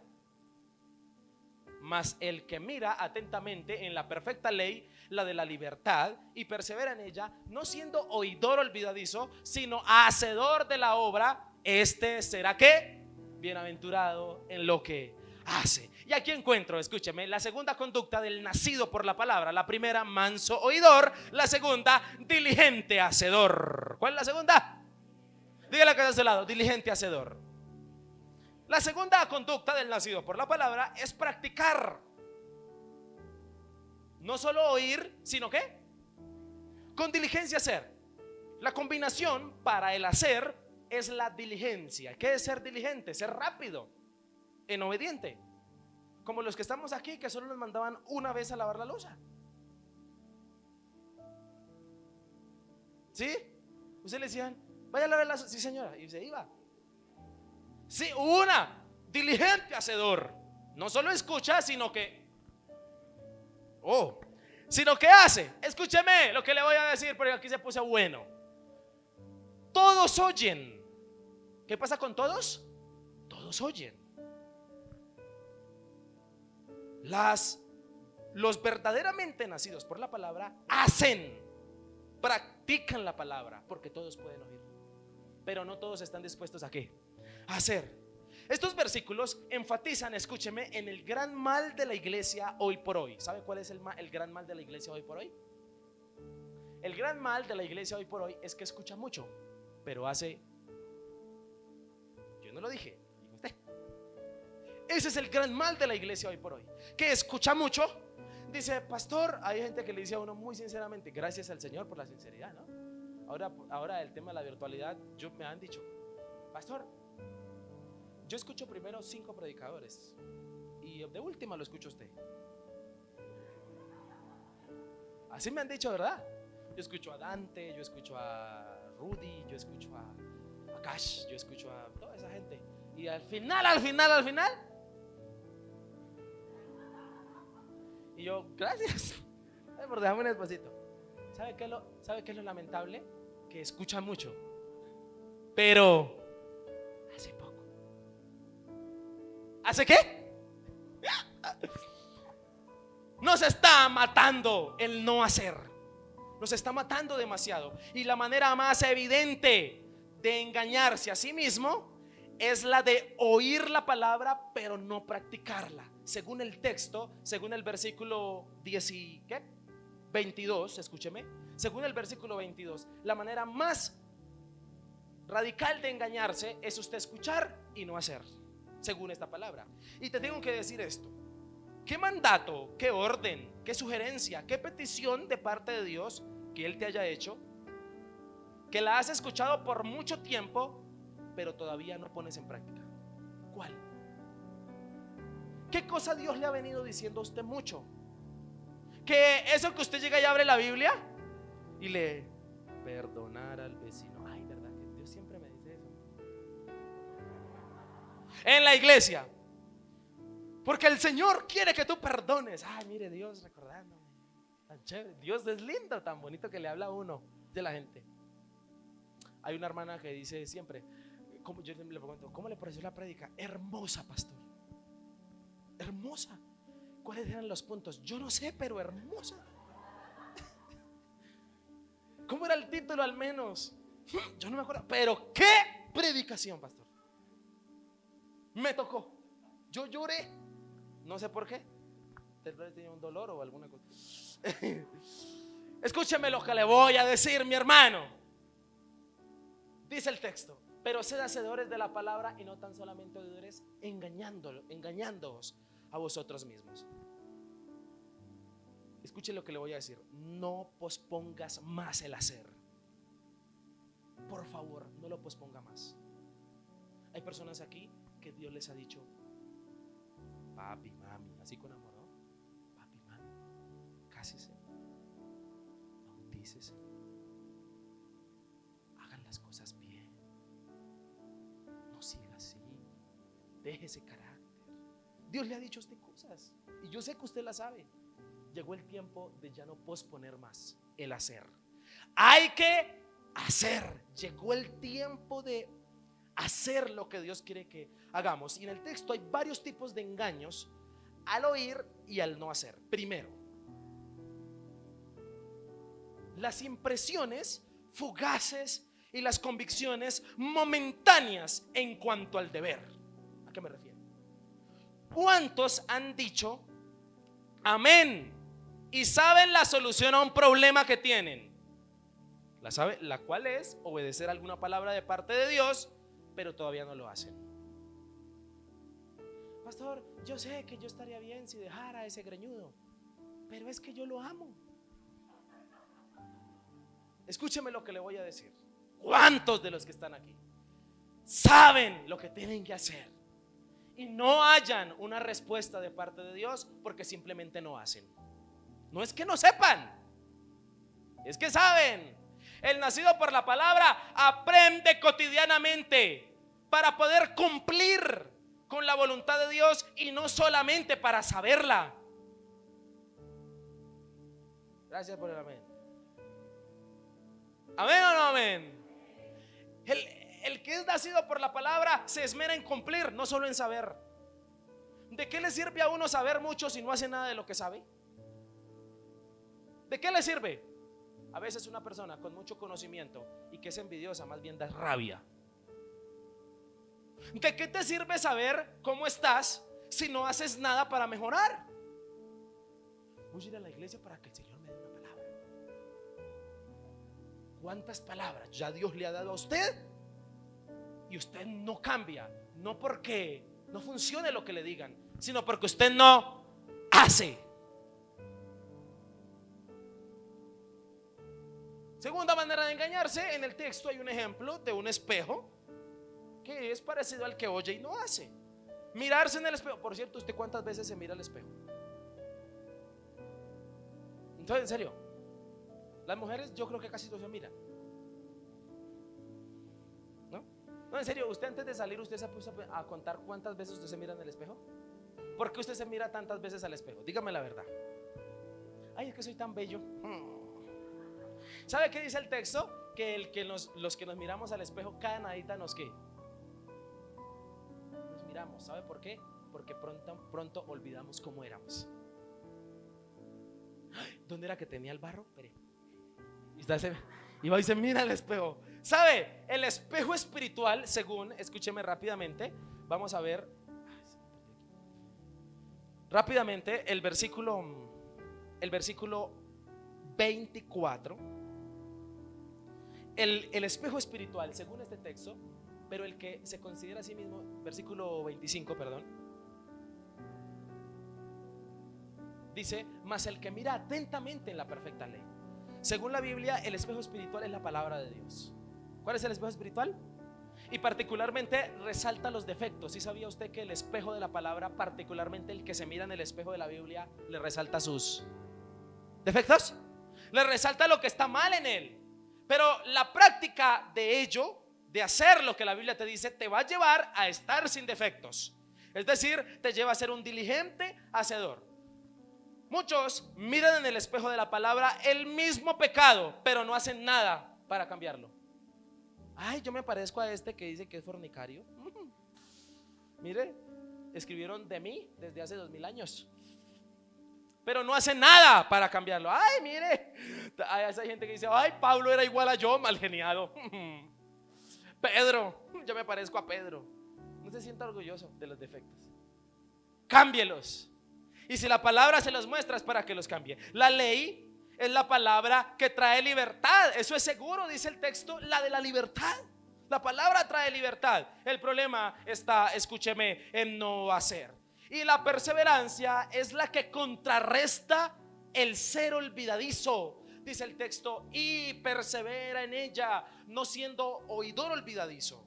Mas el que mira atentamente en la perfecta ley, la de la libertad, y persevera en ella, no siendo oidor olvidadizo, sino hacedor de la obra, este será ¿qué? Bienaventurado en lo que hace. Y aquí encuentro, escúcheme, la segunda conducta del nacido por la palabra. La primera, manso oidor. La segunda, diligente hacedor. ¿Cuál es la segunda? Dígale que está a su lado: diligente hacedor. La segunda conducta del nacido por la palabra es practicar. No solo oír, sino ¿qué? Con diligencia hacer. La combinación para el hacer es la diligencia. ¿Qué es ser diligente? Ser rápido, en obediente. Como los que estamos aquí, que solo nos mandaban una vez a lavar la loza. ¿Sí? Ustedes le decían: vaya a lavar la loza. Sí, señora. Y se iba. Sí, una, diligente hacedor. No solo escucha, sino que sino que hace. Escúcheme lo que le voy a decir, porque aquí se puso bueno. Todos oyen. ¿Qué pasa con todos? Todos oyen. Los verdaderamente nacidos por la palabra hacen, practican la palabra, porque todos pueden oír, pero no todos están dispuestos a ¿qué? A hacer. Estos versículos enfatizan, escúcheme, en el gran mal de la iglesia hoy por hoy. ¿Sabe cuál es el gran mal de la iglesia hoy por hoy? El gran mal de la iglesia hoy por hoy es que escucha mucho, pero hace. Yo no lo dije, dijo usted. Ese es el gran mal de la iglesia hoy por hoy, que escucha mucho. Dice: pastor, hay gente que le dice a uno muy sinceramente, gracias al Señor por la sinceridad, ¿no? Ahora el tema de la virtualidad, me han dicho: pastor, yo escucho primero 5 predicadores y de última lo escucho usted. Así me han dicho, ¿verdad? Yo escucho a Dante, yo escucho a Rudy, yo escucho a Cash, yo escucho a toda esa gente. Y al final y yo, gracias por dejarme un espacito. ¿Sabe qué es lo lamentable? Que escucha mucho, pero hace poco. ¿Hace qué? Nos está matando el no hacer. Nos está matando demasiado. Y la manera más evidente de engañarse a sí mismo es la de oír la palabra pero no practicarla. Según el texto, según el versículo 22, escúcheme. Según el versículo 22, la manera más radical de engañarse es usted escuchar y no hacer, según esta palabra. Y te tengo que decir esto: ¿qué mandato, qué orden, qué sugerencia, qué petición de parte de Dios que Él te haya hecho, que la has escuchado por mucho tiempo, pero todavía no pones en práctica? ¿Cuál? ¿Qué cosa Dios le ha venido diciendo a usted mucho? Que eso que usted llega y abre la Biblia y le perdonar al vecino. Ay, ¿verdad que Dios siempre me dice eso? En la iglesia, Porque el Señor quiere que tú perdones. Ay, mire, Dios recordándome. Tan chévere. Dios es lindo, tan bonito que le habla a uno de la gente. Hay una hermana que dice siempre, como yo le pregunto, ¿cómo le pareció la prédica? Hermosa, pastor. Hermosa. ¿Cuáles eran los puntos? Yo no sé, pero hermosa. ¿Cómo era el título al menos? Yo no me acuerdo. Pero qué predicación, pastor. Me tocó. Yo lloré. No sé por qué. Tal vez tenía un dolor o alguna cosa. Escúcheme lo que le voy a decir, mi hermano. Dice el texto: pero sed hacedores de la palabra y no tan solamente oidores, engañándoos a vosotros mismos. Escuche lo que le voy a decir. No pospongas más el hacer. Por favor, no lo posponga más. Hay personas aquí que Dios les ha dicho: papi, mami, así con amor, ¿no? Papi, mami, cásese, bautícese, hagan las cosas bien, no siga así, deje ese carácter. Dios le ha dicho a usted cosas y yo sé que usted las sabe. Llegó el tiempo de ya no posponer más el hacer. Hay que hacer. Llegó el tiempo de hacer lo que Dios quiere que hagamos. Y en el texto hay varios tipos de engaños al oír y al no hacer. Primero, las impresiones fugaces y las convicciones momentáneas en cuanto al deber. ¿A qué me refiero? ¿Cuántos han dicho amén y saben la solución a un problema que tienen? La cual es obedecer alguna palabra de parte de Dios, pero todavía no lo hacen. Pastor, yo sé que yo estaría bien si dejara a ese greñudo, pero es que yo lo amo. Escúcheme lo que le voy a decir. ¿Cuántos de los que están aquí saben lo que tienen que hacer y no hallan una respuesta de parte de Dios porque simplemente no hacen? No es que no sepan, es que saben. El nacido por la palabra aprende cotidianamente para poder cumplir con la voluntad de Dios y no solamente para saberla. Gracias por el amén. ¿Amén o no amén? El que es nacido por la palabra se esmera en cumplir, no solo en saber. ¿De qué le sirve a uno saber mucho si no hace nada de lo que sabe? ¿De qué le sirve? A veces una persona con mucho conocimiento y que es envidiosa más bien da rabia. ¿De qué te sirve saber cómo estás si no haces nada para mejorar? Voy a ir a la iglesia para que el Señor me dé una palabra. ¿Cuántas palabras ya Dios le ha dado a usted? Y usted no cambia, no porque no funcione lo que le digan, sino porque usted no hace. Segunda manera de engañarse, en el texto hay un ejemplo de un espejo que es parecido al que oye y no hace. Mirarse en el espejo. Por cierto, ¿usted cuántas veces se mira al espejo? Entonces, en serio, las mujeres yo creo que casi no se miran. No, en serio, usted antes de salir, ¿usted se puso a contar cuántas veces usted se mira en el espejo? ¿Por qué usted se mira tantas veces al espejo? Dígame la verdad. Ay, es que soy tan bello. ¿Sabe qué dice el texto? Que los que nos miramos al espejo, cada nadita nos miramos. ¿Sabe por qué? Porque pronto olvidamos cómo éramos. ¿Dónde era que tenía el barro? Espere. Y va y se mira al espejo. ¿Sabe? El espejo espiritual, según, escúcheme rápidamente, vamos a ver rápidamente el versículo 24. El espejo espiritual, según este texto, pero el que se considera a sí mismo, versículo 25, perdón, dice: mas el que mira atentamente en la perfecta ley. Según la Biblia, el espejo espiritual es la palabra de Dios. ¿Cuál es el espejo espiritual? Y particularmente resalta los defectos. ¿Sí sabía usted que el espejo de la palabra, particularmente el que se mira en el espejo de la Biblia, le resalta sus defectos? Le resalta lo que está mal en él. Pero la práctica de ello, de hacer lo que la Biblia te dice, te va a llevar a estar sin defectos. Es decir, te lleva a ser un diligente hacedor. Muchos miran en el espejo de la palabra el mismo pecado, pero no hacen nada para cambiarlo. Ay, yo me parezco a este que dice que es fornicario. Mire, escribieron de mí desde hace 2000 años, pero no hacen nada para cambiarlo. Ay, mire, hay esa gente que dice, ay, Pablo era igual a yo, mal geniado. Pedro, yo me parezco a Pedro. No se sienta orgulloso de los defectos. Cámbielos. Y si la palabra se los muestra es para que los cambie. La ley es la palabra que trae libertad. Eso es seguro, dice el texto, la de la libertad. La palabra trae libertad. El problema está, escúcheme, en no hacer. Y la perseverancia es la que contrarresta el ser olvidadizo. Dice el texto, y persevera en ella, no siendo oidor olvidadizo.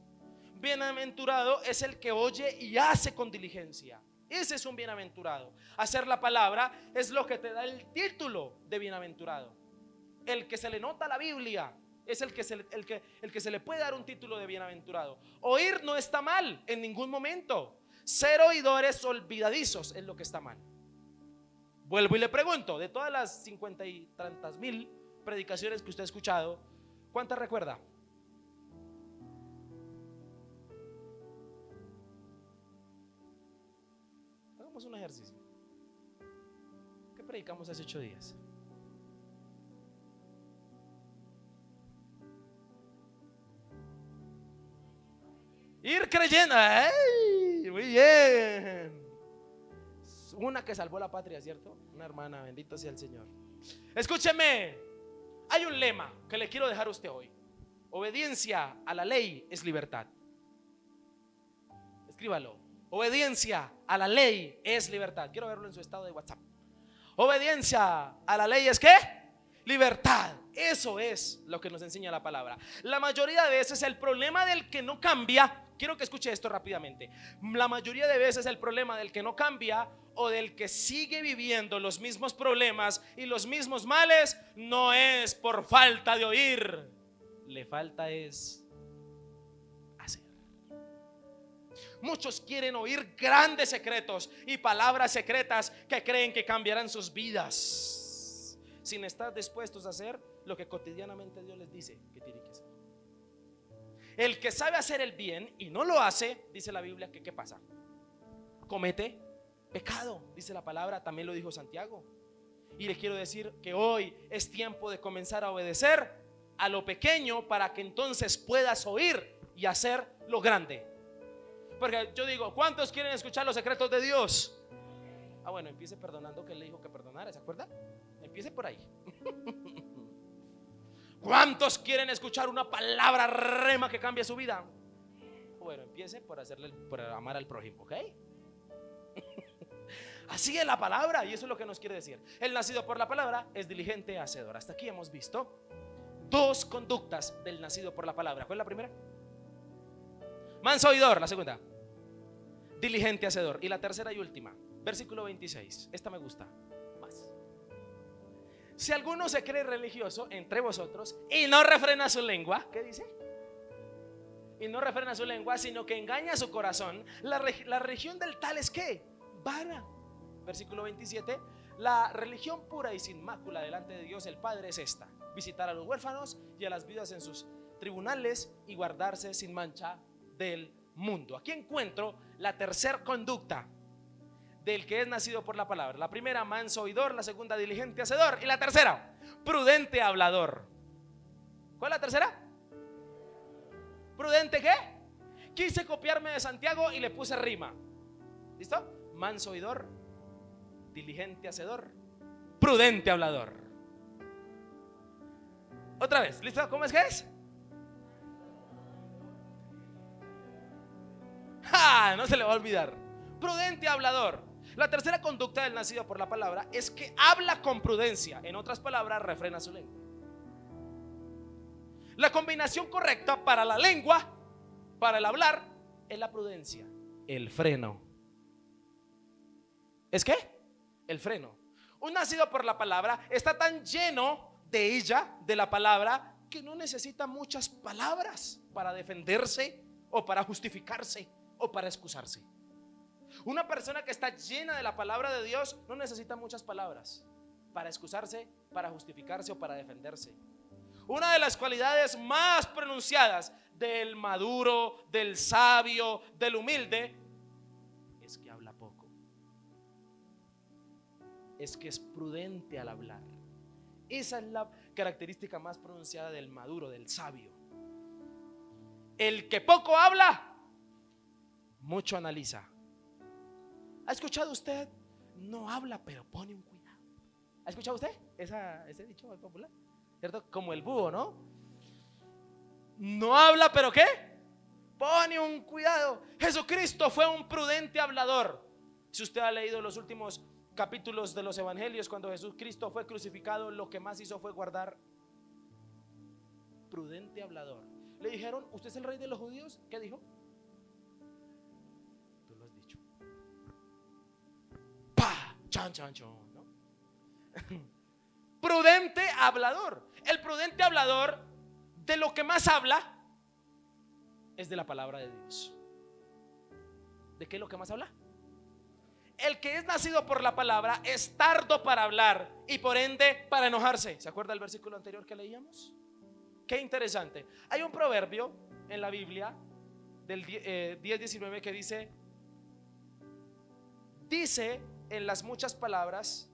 Bienaventurado es el que oye y hace con diligencia. Ese es un bienaventurado. Hacer la palabra es lo que te da el título de bienaventurado. El que se le nota a la Biblia es el que se le puede dar un título de bienaventurado. Oír no está mal en ningún momento. Ser oidores olvidadizos es lo que está mal. Vuelvo y le pregunto, de todas las 50 y tantas mil predicaciones que usted ha escuchado, ¿cuántas recuerda? Hagamos un ejercicio. ¿Qué predicamos hace 8 días? Ir creyendo. ¡Ay! Muy bien. Una que salvó la patria, ¿cierto? Una hermana, bendito sea el Señor. Escúcheme, hay un lema que le quiero dejar a usted hoy. Obediencia a la ley es libertad. Escríbalo. Obediencia a la ley es libertad. Quiero verlo en su estado de WhatsApp. Obediencia a la ley es ¿qué? Libertad. Eso es lo que nos enseña la palabra. La mayoría de veces el problema del que no cambia, quiero que escuche esto rápidamente. La mayoría de veces el problema del que no cambia o del que sigue viviendo los mismos problemas y los mismos males no es por falta de oír. Le falta es hacer. Muchos quieren oír grandes secretos y palabras secretas que creen que cambiarán sus vidas, sin estar dispuestos a hacer lo que cotidianamente Dios les dice que tiene que hacer. El que sabe hacer el bien y no lo hace, dice la Biblia, que ¿qué pasa? Comete pecado, dice la palabra, también lo dijo Santiago. Y le quiero decir que hoy es tiempo de comenzar a obedecer a lo pequeño para que entonces puedas oír y hacer lo grande. Porque yo digo, ¿cuántos quieren escuchar los secretos de Dios? Ah, bueno, empiece perdonando, que Él le dijo que perdonara, ¿se acuerda? Empiece por ahí. ¿Cuántos quieren escuchar una palabra rema que cambie su vida? Bueno, empiece por amar al prójimo, ¿ok? Así es la palabra, y eso es lo que nos quiere decir. El nacido por la palabra es diligente hacedor. Hasta aquí hemos visto 2 conductas del nacido por la palabra. ¿Cuál es la primera? Manso oidor. La segunda, diligente hacedor. Y la tercera y última, versículo 26. Esta me gusta más. Si alguno se cree religioso entre vosotros y no refrena su lengua, ¿qué dice? Y no refrena su lengua, sino que engaña su corazón. La religión del tal es ¿qué? Vana. Versículo 27. La religión pura y sin mácula delante de Dios el Padre es esta: visitar a los huérfanos y a las viudas en sus tribunales y guardarse sin mancha del mundo. Aquí encuentro la tercera conducta del que es nacido por la palabra. La primera, manso oidor. La segunda, diligente hacedor. Y la tercera, prudente hablador. ¿Cuál es la tercera? ¿Prudente qué? Quise copiarme de Santiago y le puse rima. ¿Listo? Manso oidor, diligente hacedor, prudente hablador. Otra vez, ¿listo? ¿Cómo es que es? ¡Ja! No se le va a olvidar. Prudente hablador. La tercera conducta del nacido por la palabra es que habla con prudencia. En otras palabras, refrena su lengua. La combinación correcta para la lengua, para el hablar, es la prudencia. El freno. ¿Es qué? El freno. Un nacido por la palabra está tan lleno de ella, de la palabra, que no necesita muchas palabras para defenderse o para justificarse o para excusarse. Una persona que está llena de la palabra de Dios no necesita muchas palabras para excusarse, para justificarse o para defenderse. Una de las cualidades más pronunciadas del maduro, del sabio, del humilde, es que habla poco. Es que es prudente al hablar. Esa es la característica más pronunciada del maduro, del sabio. El que poco habla, mucho analiza. ¿Ha escuchado usted? No habla, pero pone un cuidado. ¿Ha escuchado usted ese dicho muy popular? ¿Cierto? Como el búho, ¿no? No habla, pero ¿qué? Pone un cuidado. Jesucristo fue un prudente hablador. Si usted ha leído los últimos capítulos de los evangelios, cuando Jesucristo fue crucificado, lo que más hizo fue guardar. Prudente hablador. Le dijeron, ¿usted es el rey de los judíos? ¿Qué dijo? Tú lo has dicho. ¡Pah! Chan, chan, chan, ¿no? Prudente hablador. El prudente hablador, de lo que más habla es de la palabra de Dios. ¿De qué es lo que más habla? El que es nacido por la palabra es tardo para hablar y por ende para enojarse. ¿Se acuerda el versículo anterior que leíamos? Qué interesante. Hay un proverbio en la Biblia del 10:19 que dice en las muchas palabras,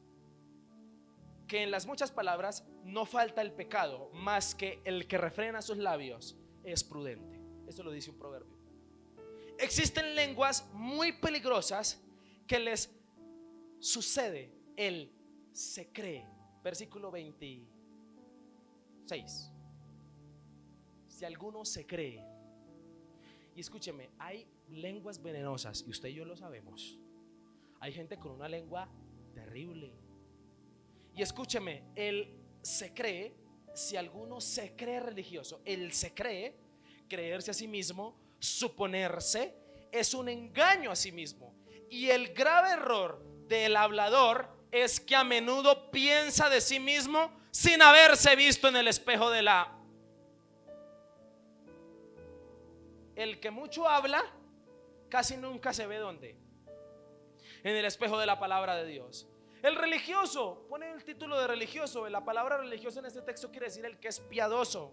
que en las muchas palabras no falta el pecado, más que el que refrena sus labios es prudente. Eso lo dice un proverbio. Existen lenguas muy peligrosas que les sucede el se cree. Versículo 26. Si alguno se cree. Y escúcheme, hay lenguas venenosas y usted y yo lo sabemos. Hay gente con una lengua terrible. Y escúcheme, el se cree, si alguno se cree religioso, el se cree, creerse a sí mismo, suponerse, es un engaño a sí mismo. Y el grave error del hablador es que a menudo piensa de sí mismo sin haberse visto en el espejo de la. El que mucho habla casi nunca se ve ¿dónde? En el espejo de la palabra de Dios. El religioso, pone el título de religioso. La palabra religioso en este texto quiere decir el que es piadoso,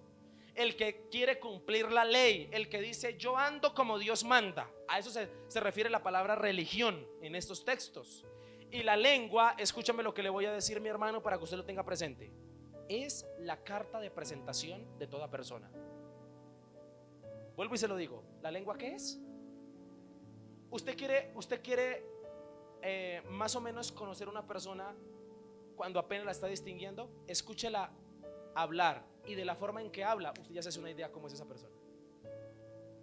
el que quiere cumplir la ley, el que dice yo ando como Dios manda. A eso se refiere la palabra religión en estos textos. Y la lengua, escúchame lo que le voy a decir, mi hermano, para que usted lo tenga presente, es la carta de presentación de toda persona. Vuelvo y se lo digo. ¿La lengua qué es? Usted quiere más o menos conocer una persona cuando apenas la está distinguiendo. Escúchela hablar y de la forma en que habla usted ya se hace una idea cómo es esa persona.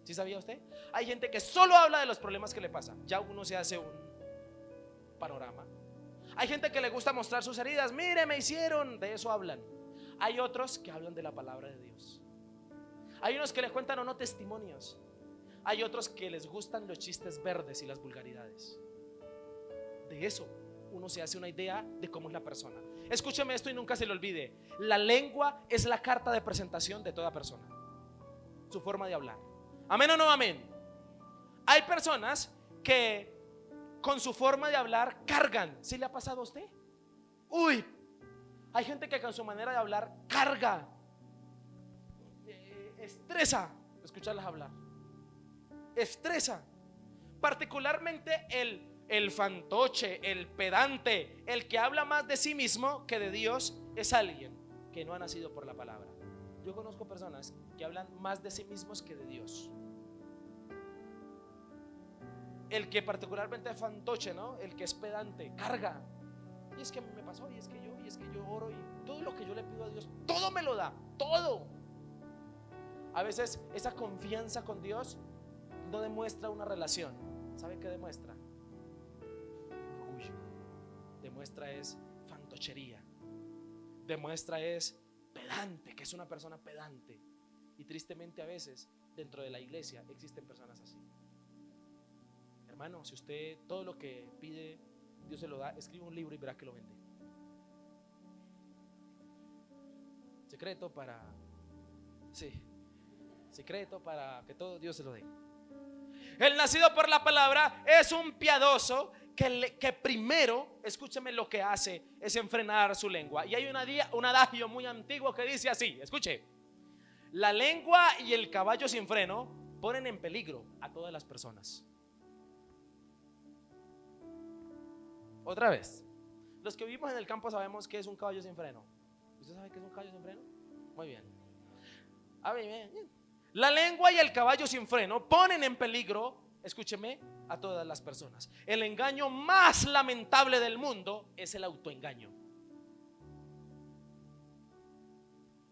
¿Sí sabía usted? Hay gente que solo habla de los problemas que le pasa, ya uno se hace un panorama. Hay gente que le gusta mostrar sus heridas, mire me hicieron, de eso hablan. Hay otros que hablan de la palabra de Dios. Hay unos que les cuentan o no testimonios. Hay otros que les gustan los chistes verdes y las vulgaridades. De eso uno se hace una idea de cómo es la persona. Escúcheme esto y nunca se le olvide. La lengua es la carta de presentación de toda persona. Su forma de hablar. ¿Amén o no amén? Hay personas que con su forma de hablar cargan. ¿Sí le ha pasado a usted? Uy, hay gente que con su manera de hablar carga, estresa escucharlas hablar. Estresa. Particularmente el fantoche, el pedante, el que habla más de sí mismo que de Dios, es alguien que no ha nacido por la palabra. Yo conozco personas que hablan más de sí mismos que de Dios. El que particularmente es fantoche, ¿no? El que es pedante, carga. Y es que a mí me pasó, y es que yo oro y todo lo que yo le pido a Dios, todo me lo da, todo. A veces esa confianza con Dios no demuestra una relación. ¿Sabe qué demuestra? Orgullo. Demuestra es fantochería. Demuestra es pedante, que es una persona pedante. Y tristemente a veces dentro de la iglesia existen personas así. Hermano, si usted todo lo que pide Dios se lo da, escribe un libro y verá que lo vende. Secreto para que todo Dios se lo dé. El nacido por la palabra es un piadoso que primero, escúcheme, lo que hace es enfrenar su lengua. Y hay un adagio muy antiguo que dice así, escuche: la lengua y el caballo sin freno ponen en peligro a todas las personas. Otra vez, los que vivimos en el campo sabemos qué es un caballo sin freno. ¿Usted sabe qué es un caballo sin freno? Muy bien. A ver, bien. La lengua y el caballo sin freno ponen en peligro, escúcheme, a todas las personas. El engaño más lamentable del mundo es el autoengaño.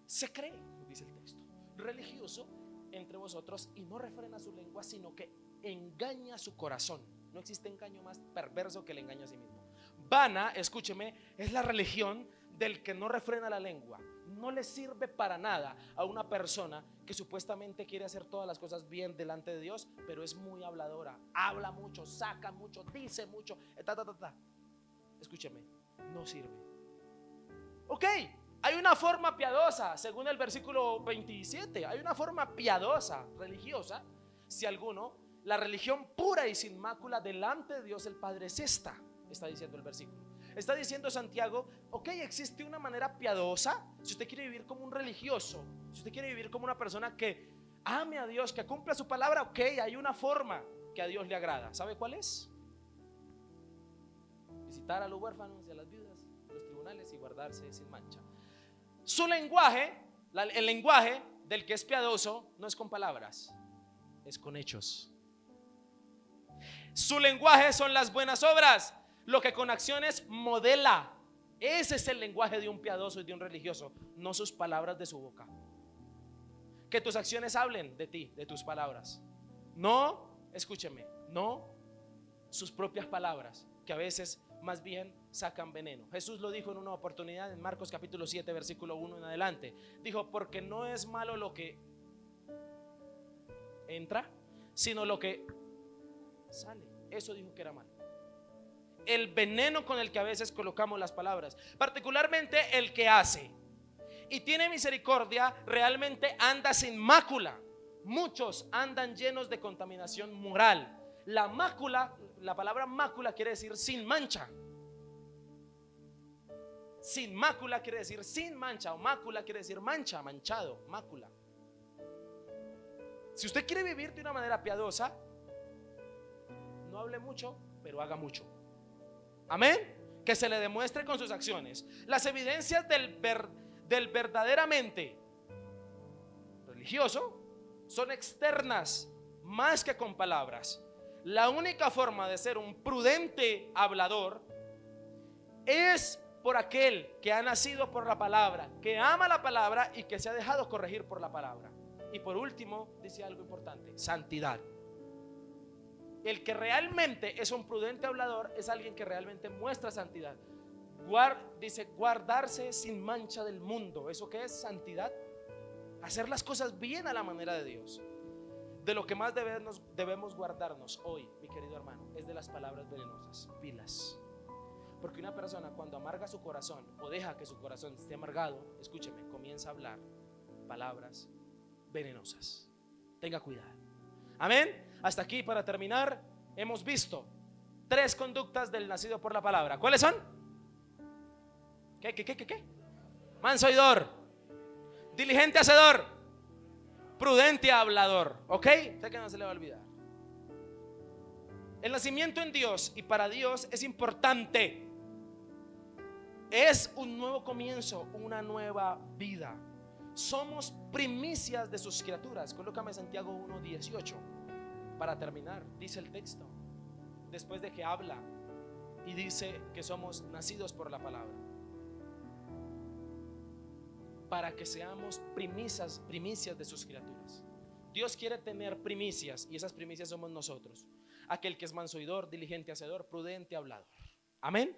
Se cree, dice el texto, religioso entre vosotros y no refrena su lengua, sino que engaña su corazón. No existe engaño más perverso que el engaño a sí mismo. Vana, escúcheme, es la religión del que no refrena la lengua. No le sirve para nada a una persona que supuestamente quiere hacer todas las cosas bien delante de Dios, pero es muy habladora, habla mucho, saca mucho, dice mucho, Escúcheme, no sirve. Ok, hay una forma piadosa, según el versículo 27, hay una forma piadosa, religiosa, si alguno, la religión pura y sin mácula delante de Dios el Padre es esta, está diciendo el versículo. Está diciendo Santiago, ok, existe una manera piadosa. Si usted quiere vivir como un religioso, si usted quiere vivir como una persona que ame a Dios, que cumpla su palabra, ok, hay una forma que a Dios le agrada. ¿Sabe cuál es? Visitar a los huérfanos y a las viudas, los tribunales, y guardarse sin mancha. Su lenguaje, el lenguaje del que es piadoso, no es con palabras, es con hechos. Su lenguaje son las buenas obras, lo que con acciones modela. Ese es el lenguaje de un piadoso y de un religioso, no sus palabras de su boca. Que tus acciones hablen de ti, de tus palabras. No, escúcheme, no sus propias palabras, que a veces más bien sacan veneno. Jesús lo dijo en una oportunidad en Marcos capítulo 7 versículo 1 en adelante. Dijo, porque no es malo lo que entra, sino lo que sale. Eso dijo que era malo. El veneno con el que a veces colocamos las palabras, particularmente el que hace y tiene misericordia, realmente anda sin mácula. Muchos andan llenos de contaminación moral. La mácula, la palabra mácula quiere decir sin mancha. Sin mácula quiere decir sin mancha, o mácula quiere decir mancha, manchado, mácula. Si usted quiere vivir de una manera piadosa, no hable mucho, pero haga mucho. Amén. Que se le demuestre con sus acciones. Las evidencias del verdaderamente religioso son externas más que con palabras. La única forma de ser un prudente hablador es por aquel que ha nacido por la palabra, que ama la palabra y que se ha dejado corregir por la palabra. Y por último, dice algo importante: santidad. El que realmente es un prudente hablador es alguien que realmente muestra santidad. Dice guardarse sin mancha del mundo. ¿Eso qué es? Santidad. Hacer las cosas bien a la manera de Dios. De lo que más debemos guardarnos hoy, mi querido hermano, es de las palabras venenosas. Pilas. Porque una persona cuando amarga su corazón o deja que su corazón esté amargado, escúcheme, comienza a hablar palabras venenosas. Tenga cuidado. Amén. Hasta aquí, para terminar, hemos visto 3 conductas del nacido por la palabra. ¿Cuáles son? ¿Qué? Manso oidor, diligente hacedor, prudente hablador. ¿Ok? Sé que no se le va a olvidar. El nacimiento en Dios y para Dios es importante. Es un nuevo comienzo, una nueva vida. Somos primicias de sus criaturas. Colócame Santiago 1:18 para terminar. Dice el texto, después de que habla y dice que somos nacidos por la palabra, para que seamos primicias de sus criaturas. Dios quiere tener primicias y esas primicias somos nosotros. Aquel que es manso oidor, diligente hacedor, prudente hablador. Amén.